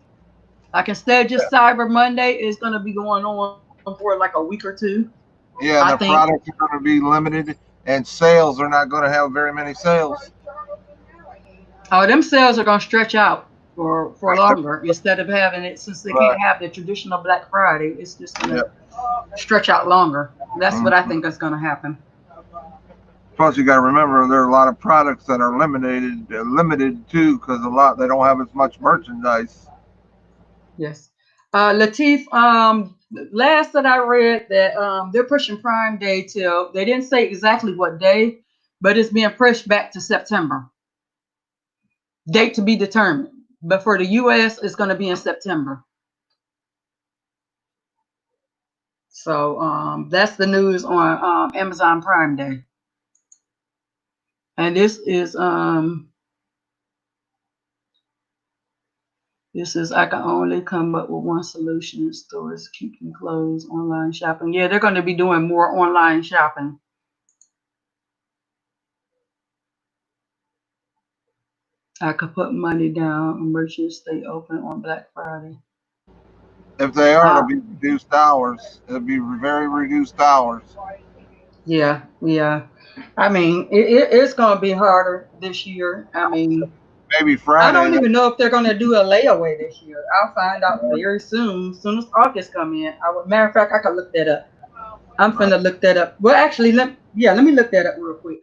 Speaker 1: Like instead of just Cyber Monday, it's going to be going on for like a week or two. I
Speaker 2: Yeah, and the
Speaker 1: think.
Speaker 2: products are going to be limited, and sales are not going to have very many sales.
Speaker 1: Oh, them sales are going to stretch out for longer instead of having it since they
Speaker 2: Right.
Speaker 1: can't have the traditional Black Friday. It's just going
Speaker 2: Yeah.
Speaker 1: to stretch out longer. That's what I
Speaker 2: Mhm.
Speaker 1: think is going to happen.
Speaker 2: Plus, you got to remember there are a lot of products that are limited too, because a lot they don't have as much merchandise.
Speaker 1: Yes. Latif, last that I read that they're pushing Prime Day till they didn't say exactly what day, but it's being pushed back to September. Date to be determined. But for the US, it's going to be in September. So that's the news on Amazon Prime Day. And this is I can only come up with one solution: stores keeping closed, online shopping. Yeah, they're going to be doing more online shopping. I could put money down and merchants stay open on Black Friday.
Speaker 2: If they are, it'll
Speaker 1: Uh,
Speaker 2: be reduced hours. It'll be very reduced hours.
Speaker 1: yeah, yeah. I mean, it's going to be harder this year. I mean,
Speaker 2: Maybe
Speaker 1: I
Speaker 2: Friday.
Speaker 1: don't even know if they're going to do a layaway this year. I'll find out very soon. As soon as August come in. Matter of fact, I can look that up. I'm finna look that up. Well, actually, let me look that up real quick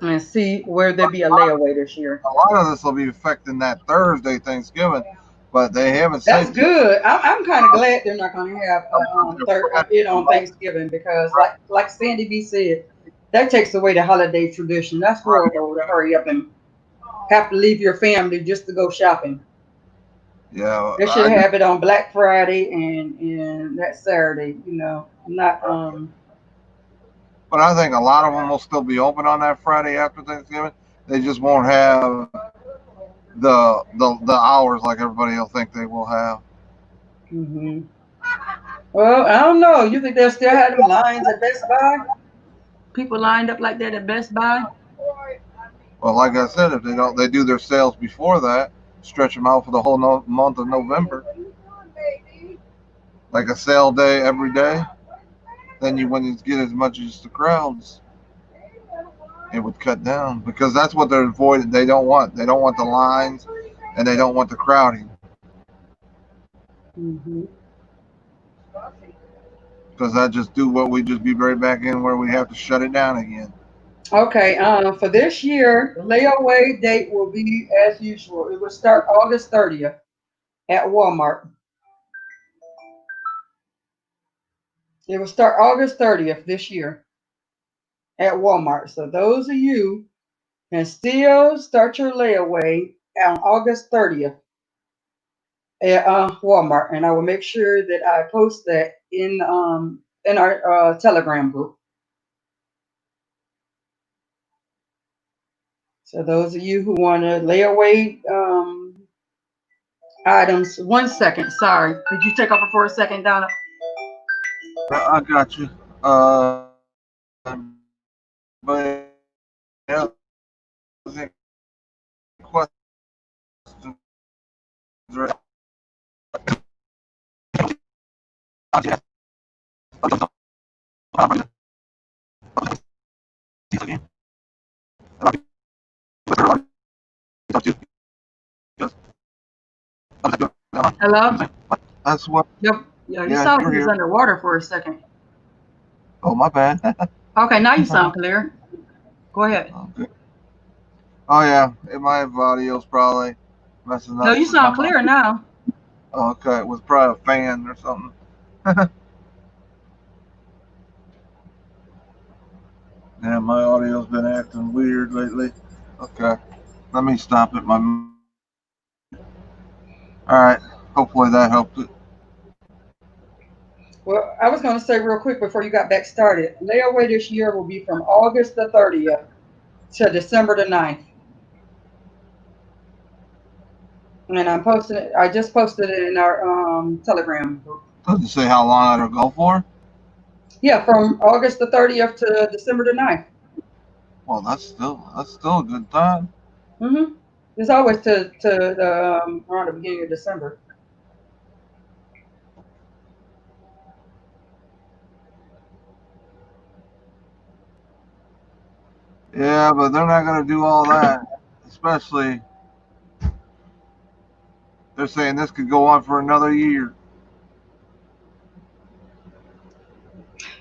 Speaker 1: and see where there be a layaway this year.
Speaker 2: A lot of this will be affecting that Thursday Thanksgiving. but they haven't
Speaker 1: That's
Speaker 2: said
Speaker 1: good. I'm kind of glad they're not going to have it on Thanksgiving because, like Sandy B said, that takes away the holiday tradition. That's horrible to hurry up and have to leave your family just to go shopping.
Speaker 2: Yeah,
Speaker 1: They should have it on Black Friday and that Saturday. You know, not
Speaker 2: but I think a lot of them will still be open on that Friday after Thanksgiving. They just won't have the hours like everybody will think they will have.
Speaker 1: hmm Well, I don't know. You think they'll still have them lines at Best Buy? People lined up like that at Best Buy?
Speaker 2: Well, like I said, if they don't, they do their sales before that, stretch them out for the whole month of November, like a sale day every day. Then you wouldn't get as much as the crowds. It would cut down because that's what they're avoiding. They don't want. They don't want the lines, and they don't want the crowding.
Speaker 1: hmm
Speaker 2: Because that just do what we just be right back in where we have to shut it down again.
Speaker 1: Okay. For this year, the layaway date will be as usual. It will start August 30th at Walmart. It will start August 30th this year at Walmart. So those of you can still start your layaway on August 30th at Walmart, and I will make sure that I post that in our Telegram group. So those of you who want to lay away items, 1 second. Sorry, did you take over for a second, Donna?
Speaker 2: I got you. But yeah, questions right?
Speaker 1: Hello.
Speaker 2: That's what.
Speaker 1: Yep. Yeah, you
Speaker 2: Yeah,
Speaker 1: sound like
Speaker 2: you're
Speaker 1: you was
Speaker 2: here.
Speaker 1: underwater for a second.
Speaker 2: Oh, my bad.
Speaker 1: Okay, now you sound clear. Go ahead.
Speaker 2: Okay. Oh yeah, my audio's probably messing
Speaker 1: No,
Speaker 2: up
Speaker 1: you
Speaker 2: because
Speaker 1: sound
Speaker 2: I'm
Speaker 1: clear now.
Speaker 2: okay. It was probably a fan or something. Yeah, my audio's been acting weird lately. Okay, let me stop it. All right. Hopefully that helped it.
Speaker 1: Well, I was going to say real quick before you got back started. Layaway this year will be from August the 30th to December the 9th. And I'm posting it. I just posted it in our Telegram group.
Speaker 2: Doesn't say how long it'll go for.
Speaker 1: Yeah, from August the 30th to December the 9th.
Speaker 2: Well, that's still a good time.
Speaker 1: Mm-hmm. It's always to the around the beginning of December.
Speaker 2: Yeah, but they're not gonna do all that. Especially they're saying this could go on for another year.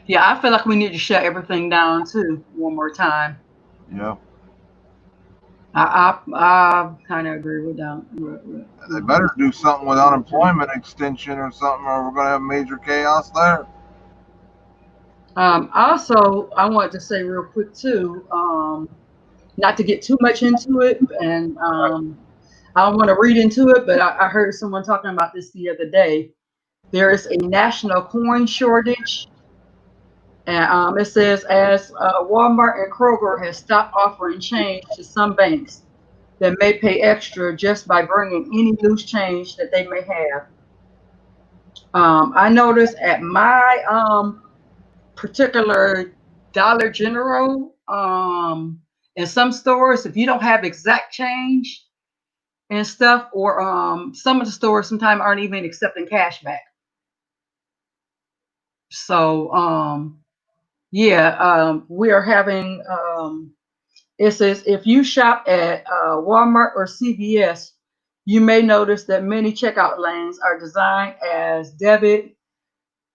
Speaker 1: Yeah, I feel like we need to shut everything down too one more time.
Speaker 2: Yeah.
Speaker 1: I kind of agree with that.
Speaker 2: They better do something with unemployment extension or something, or we're gonna have major chaos there.
Speaker 1: Also, I wanted to say real quick too, not to get too much into it, and I don't want to read into it, but I heard someone talking about this the other day. There is a national coin shortage, and it says as Walmart and Kroger has stopped offering change to some banks that may pay extra just by bringing any loose change that they may have. I noticed at my particular Dollar General, in some stores, if you don't have exact change and stuff, or some of the stores sometimes aren't even accepting cash back. So yeah, we are having it says if you shop at Walmart or CVS, you may notice that many checkout lanes are designed as debit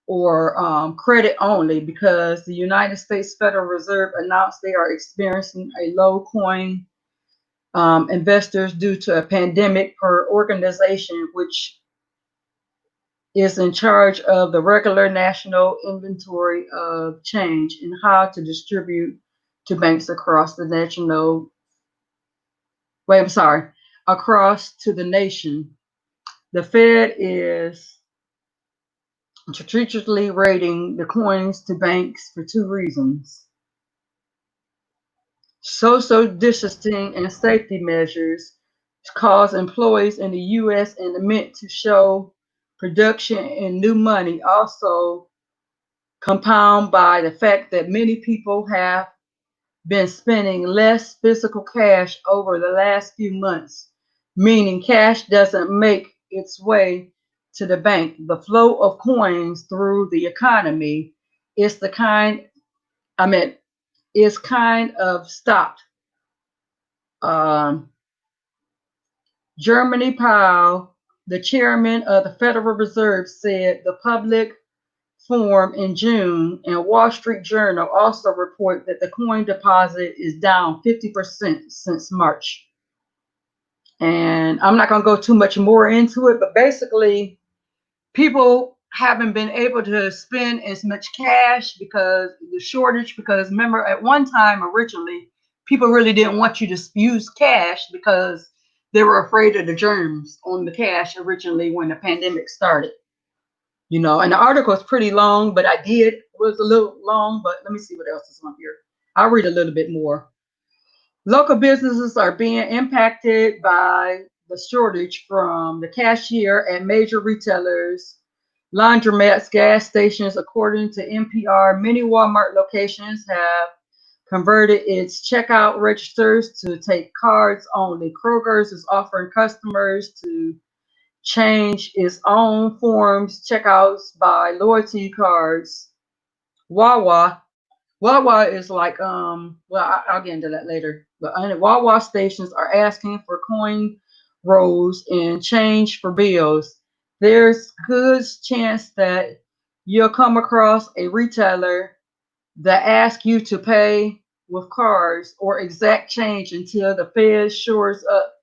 Speaker 1: or credit only because the United States Federal Reserve announced they are experiencing a low coin investors due to a pandemic per organization, which is in charge of the regular national inventory of change and how to distribute to banks across the national. Wait, I'm sorry, across to the nation. The Fed is strategically rating the coins to banks for two reasons: social distancing and safety measures cause employees in the U.S. and the Mint to show production in new money, also compound by the fact that many people have been spending less physical cash over the last few months, meaning cash doesn't make its way to the bank. The flow of coins through the economy is the is kind of stopped. Jeremy Powell, the chairman of the Federal Reserve, said the public forum in June, and Wall Street Journal also report that the coin deposit is down 50% since March. And I'm not going to go too much more into it, but basically, people haven't been able to spend as much cash because the shortage. Because remember, at one time originally, people really didn't want you to use cash because they were afraid of the germs on the cash originally when the pandemic started. And the article is pretty long, but it was a little long, but let me see what else is on here. I'll read a little bit more. Local businesses are being impacted by the shortage, from the cashier at major retailers, laundromats, gas stations. According to NPR, many Walmart locations have converted its checkout registers to take cards only. Kroger's is offering customers to change its own forms checkouts by loyalty cards. Wawa is like I'll get into that later. But Wawa stations are asking for coin rolls and change for bills. There's good chance that you'll come across a retailer that asks you to pay with cards or exact change until the Fed shores up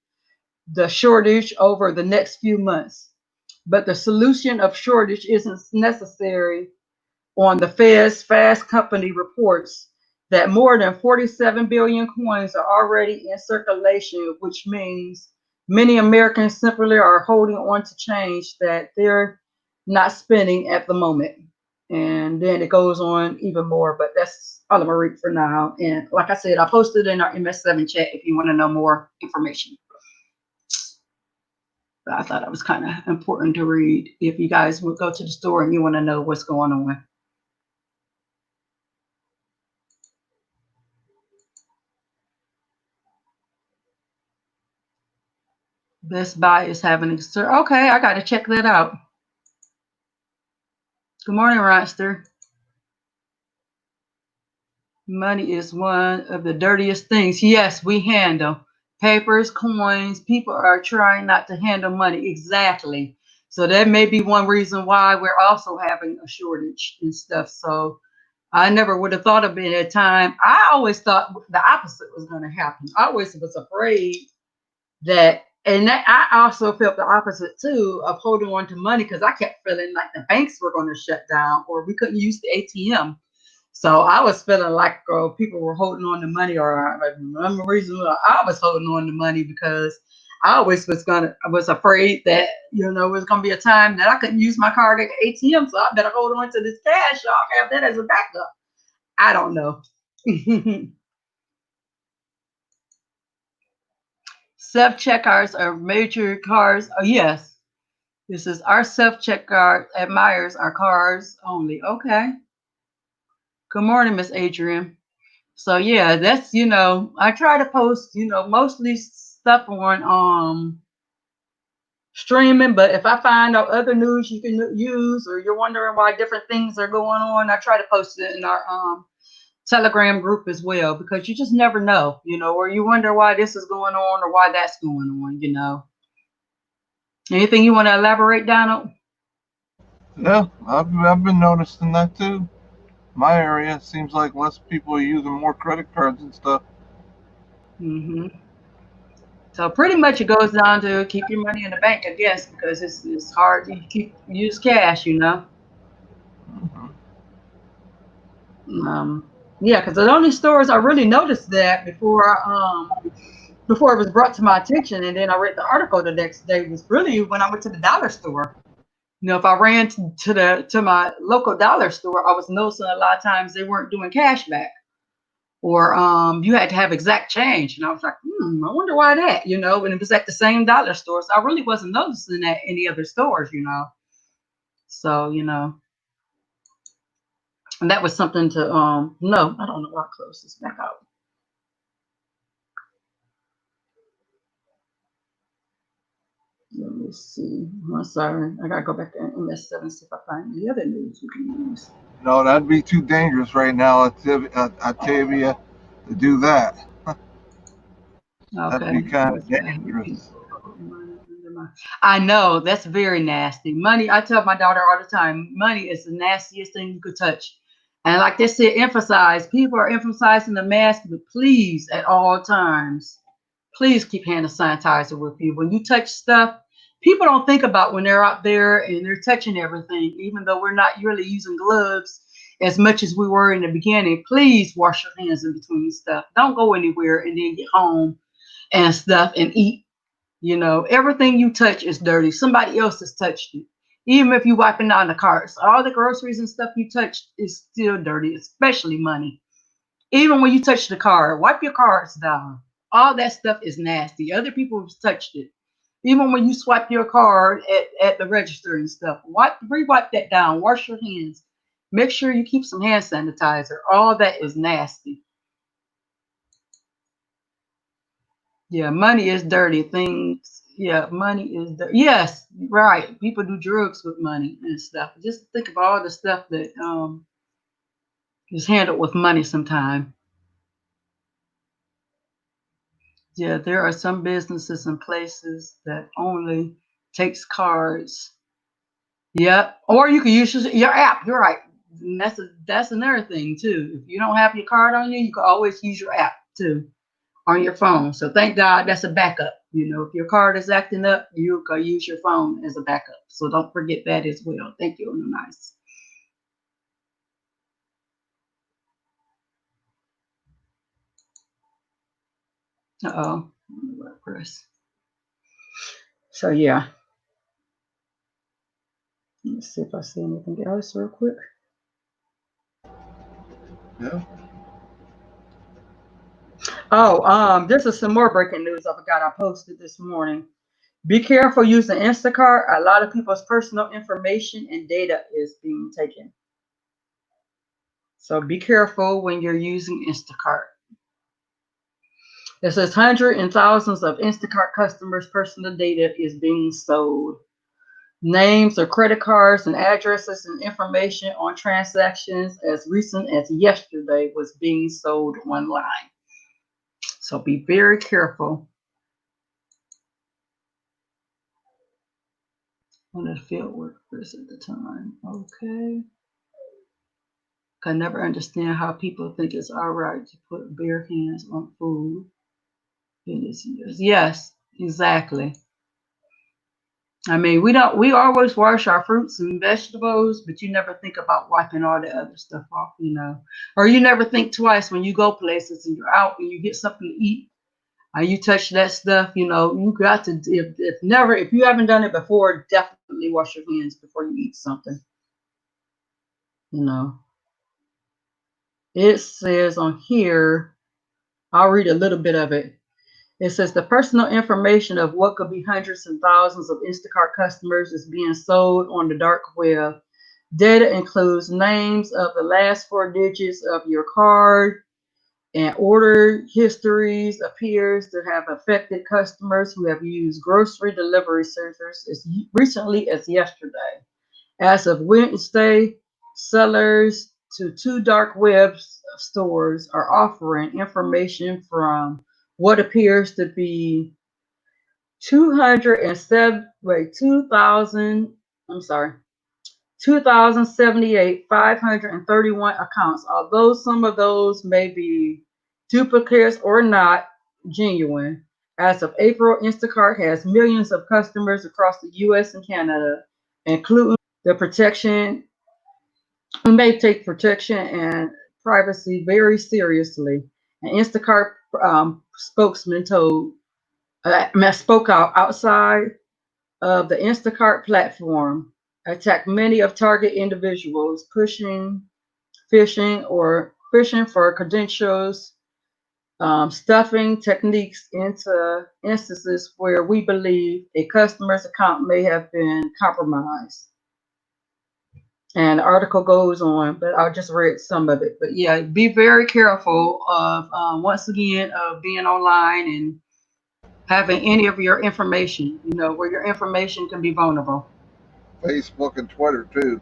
Speaker 1: the shortage over the next few months. But the solution of shortage isn't necessary. On the Fed's Fast Company reports that more than 47 billion coins are already in circulation, which means many Americans simply are holding on to change that they're not spending at the moment. And then it goes on even more, but that's all I'm gonna read for now. And like I said, I posted in our MS7 chat if you want to know more information. But I thought it was kind of important to read if you guys would go to the store and you want to know what's going on. Best Buy is having a stir. Okay, I got to check that out. Good morning, Ronster. Money is one of the dirtiest things. Yes, we handle papers, coins. People are trying not to handle money. Exactly. So that may be one reason why we're also having a shortage and stuff. So I never would have thought of it at a time. I always thought the opposite was going to happen. I always was afraid that, and that I also felt the opposite too, of holding on to money, because I kept feeling like the banks were going to shut down or we couldn't use the ATM. So I was feeling like people were holding on to money, or the reason I was holding on to money because I always was afraid that it was gonna be a time that I couldn't use my card at the ATM, so I better hold on to this cash. So I'll have that as a backup. I don't know. Self-checkouts are major cars. Oh, yes. This is our self-checkout admires our cars only. Okay. Good morning, Miss Adrian. So yeah, that's I try to post mostly stuff on streaming, but if I find out other news you can use, or you're wondering why different things are going on, I try to post it in our Telegram group as well, because you just never know, or you wonder why this is going on or why that's going on. Anything you want to elaborate, Donald?
Speaker 2: Yeah, I've been noticing that too. My area seems like less people are using more credit cards and stuff.
Speaker 1: Mm-hmm. So pretty much it goes down to keep your money in the bank, I guess, because it's hard to use cash, you know.
Speaker 2: Mhm.
Speaker 1: Yeah, because the only stores I really noticed that before it was brought to my attention, and then I read the article the next day, was really when I went to the dollar store. You know, if I ran to my local dollar store, I was noticing a lot of times they weren't doing cash back, or you had to have exact change, and I was like, I wonder why that, you know. And it was at the same dollar store, so I really wasn't noticing that any other stores, you know. So you know, and that was something to no, I don't know why I closed this back out. Let me see. I'm sorry. I gotta go back to MS7 see if I find any other news we can use.
Speaker 2: No, that'd be too dangerous right now, Octavia, to do that. That'd
Speaker 1: Okay.
Speaker 2: be kind of
Speaker 1: What's that?
Speaker 2: dangerous.
Speaker 1: I know that's very nasty. Money, I tell my daughter all the time, money is the nastiest thing you could touch. And like they said, emphasize, people are emphasizing the mask, but please, at all times, please keep hand sanitizer with you. When you touch stuff, people don't think about when they're out there and they're touching everything, even though we're not really using gloves as much as we were in the beginning. Please wash your hands in between stuff. Don't go anywhere and then get home and stuff and eat. You know, everything you touch is dirty. Somebody else has touched it. Even if you're wiping down the carts, all the groceries and stuff you touch is still dirty, especially money. Even when you touch the card, wipe your cards down. All that stuff is nasty. Other people have touched it. Even when you swipe your card at the register and stuff, re-wipe that down. Wash your hands. Make sure you keep some hand sanitizer. All that is nasty. Yeah, money is dirty. Things. Yeah, money is dirty. Yes, right. People do drugs with money and stuff. Just think of all the stuff that is handled with money sometimes. Yeah, there are some businesses and places that only takes cards. Yep. Or you can use your app. You're right. And that's another thing too. If you don't have your card on you, you can always use your app too on your phone. So thank God that's a backup. You know, if your card is acting up, you can use your phone as a backup. So don't forget that as well. Thank you, nice. Uh-oh. Press. So yeah. Let's see if I see anything else real quick.
Speaker 2: Yeah.
Speaker 1: Oh, this is some more breaking news I forgot I posted this morning. Be careful using Instacart. A lot of people's personal information and data is being taken. So be careful when you're using Instacart. It says hundreds and thousands of Instacart customers' personal data is being sold. Names of credit cards and addresses and information on transactions as recent as yesterday was being sold online. So be very careful. One of the field workers at the time. Okay. I never understand how people think it's all right to put bare hands on food. Yes, exactly. I mean, we always wash our fruits and vegetables, but you never think about wiping all the other stuff off, you know. Or you never think twice when you go places and you're out and you get something to eat and you touch that stuff, you know, you got to if you haven't done it before, definitely wash your hands before you eat something. You know. It says on here, I'll read a little bit of it. It says the personal information of what could be hundreds and thousands of Instacart customers is being sold on the dark web. Data includes names of the last four digits of your card, and order histories appears to have affected customers who have used grocery delivery centers as recently as yesterday. As of Wednesday, sellers to two dark web stores are offering information from what appears to be 207 wait 2000 I'm sorry 2078 531 accounts, although some of those may be duplicates or not genuine. As of April, Instacart has millions of customers across the US and Canada, including the protection. They take protection and privacy very seriously. An Instacart spokesman spoke out outside of the Instacart platform, attacked many of target individuals phishing for credentials, stuffing techniques into instances where we believe a customer's account may have been compromised. And the article goes on, but I just read some of it. But yeah, be very careful of once again of being online and having any of your information. Where your information can be vulnerable.
Speaker 2: Facebook and Twitter too.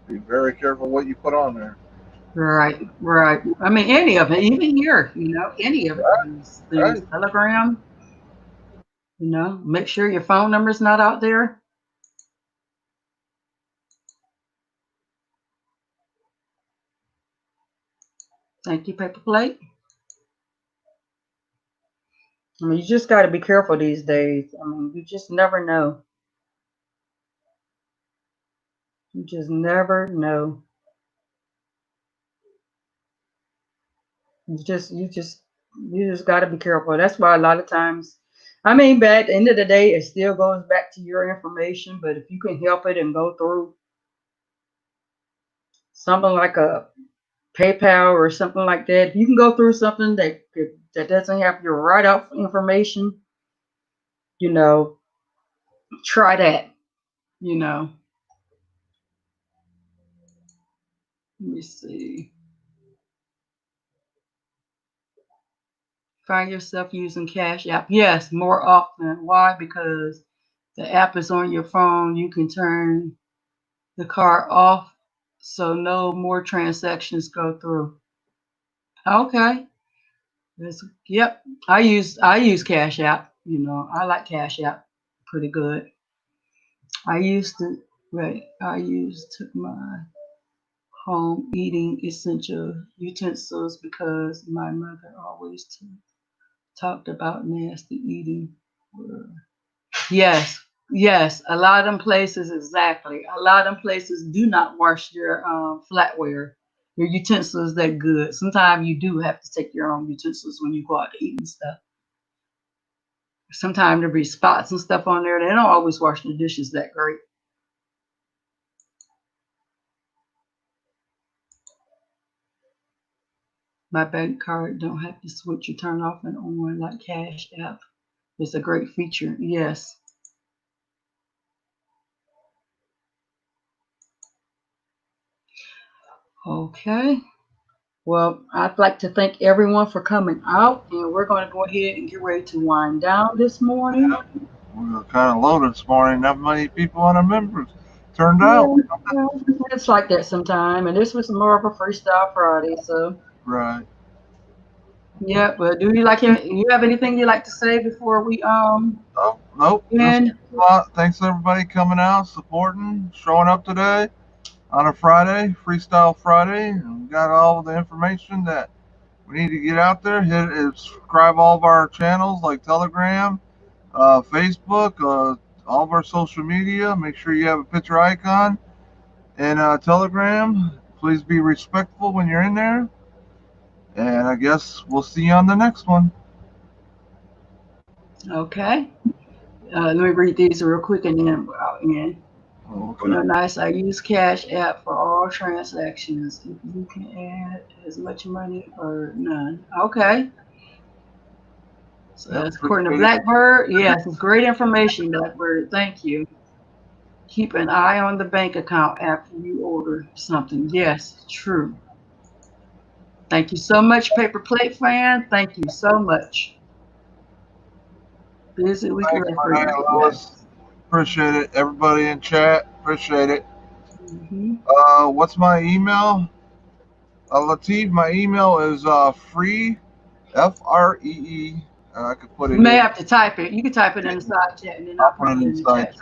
Speaker 2: Be very careful what you put on there.
Speaker 1: Right, right. I mean, any of it, even here. Any of it. These things.
Speaker 2: Right.
Speaker 1: Telegram. Make sure your phone number's not out there. Thank you, Paper Plate. I mean, you just got to be careful these days. I mean, you just never know. You just never know. You just got to be careful. That's why a lot of times, I mean, but at the end of the day, it still goes back to your information. But if you can help it and go through something like a PayPal or something like that, if you can go through something that doesn't have your write out information, try that. Let me see. Find yourself using Cash App. Yes, more often. Why? Because the app is on your phone. You can turn the card off so no more transactions go through. Okay. Yep. I use Cash App. I like Cash App pretty good. I used to right. I used my home eating essential utensils because my mother always talked about nasty eating. Yes, yes. A lot of them places, exactly. A lot of them places do not wash their flatware, your utensils that good. Sometimes you do have to take your own utensils when you go out to eat and stuff. Sometimes there be spots and stuff on there. They don't always wash the dishes that great. My bank card don't have to switch or turn off and on like Cash App. It's a great feature. Yes. Okay. Well, I'd like to thank everyone for coming out, and we're going to go ahead and get ready to wind down this morning.
Speaker 2: We were kind of low this morning. Not many people on our members turned
Speaker 1: Yeah,
Speaker 2: out.
Speaker 1: well, it's like that sometime, and this was more of a freestyle Friday. So,
Speaker 2: Right.
Speaker 1: yeah. But you have anything you like to say before we
Speaker 2: Oh, nope. Just
Speaker 1: end?
Speaker 2: a lot. Thanks to everybody coming out, supporting, showing up today on a Friday, Freestyle Friday. And we got all the information that we need to get out there. Hit and subscribe all of our channels like Telegram, Facebook, all of our social media. Make sure you have a picture icon and Telegram. Please be respectful when you're in there. And I guess we'll see you on the next one.
Speaker 1: Okay. Let me read these real quick and then we're out again.
Speaker 2: Okay.
Speaker 1: Nice. I use Cash App for all transactions. If you can add as much money or none. Okay. So that's according to Blackbird. Yes, it's great information, Blackbird. Thank you. Keep an eye on the bank account after you order something. Yes, true. Thank you so much, Paper Plate fan. Thank you so much. Busy week.
Speaker 2: Thanks, Renee, Lois. Appreciate it. Everybody in chat, appreciate it. What's my email? Latif, my email is free, FREE. I could put it.
Speaker 1: You may have to type it. You can type it in the side chat, and then I'll put it in the chat.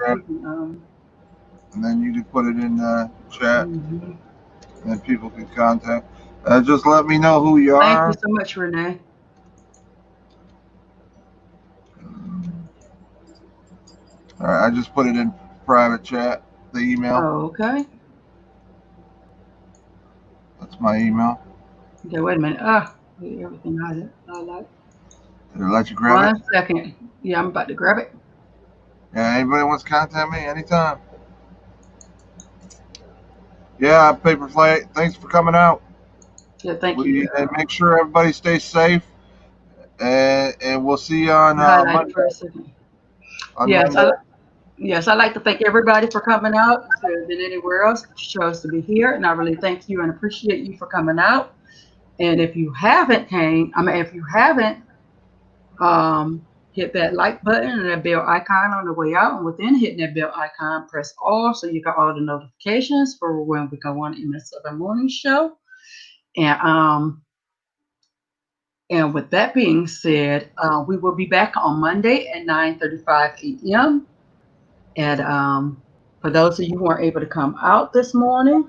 Speaker 2: And then you can put it in the chat, and then people can contact. Just let me know who you are.
Speaker 1: Thank you so much, Renee.
Speaker 2: All right, I just put it in private chat. The email.
Speaker 1: Okay.
Speaker 2: That's my email.
Speaker 1: Okay, wait a minute. Everything I like.
Speaker 2: Did I let you grab it?
Speaker 1: 1 second. Yeah, I'm about to grab it.
Speaker 2: Yeah, anybody wants to contact me anytime. Yeah, Paper Flight. Thanks for coming out.
Speaker 1: Yeah, thank you.
Speaker 2: And make sure everybody stays safe. And we'll see you on
Speaker 1: Highlight it
Speaker 2: Monday.
Speaker 1: for a second.
Speaker 2: On
Speaker 1: Yes,
Speaker 2: Monday.
Speaker 1: I'd like to thank everybody for coming out. If there's been anywhere else, but you chose to be here, and I really thank you and appreciate you for coming out. And if you haven't if you haven't hit that like button and that bell icon on the way out, and within hitting that bell icon, press all so you got all the notifications for when we go on MS7 morning show. And and with that being said, we will be back on Monday at 9:35 a.m. And for those of you who weren't able to come out this morning,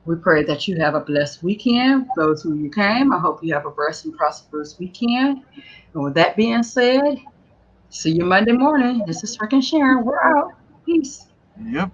Speaker 1: we pray that you have a blessed weekend. Those who you came, I hope you have a blessed and prosperous weekend. And with that being said, see you Monday morning. This is Rick and Sharon. We're out. Peace.
Speaker 2: Yep.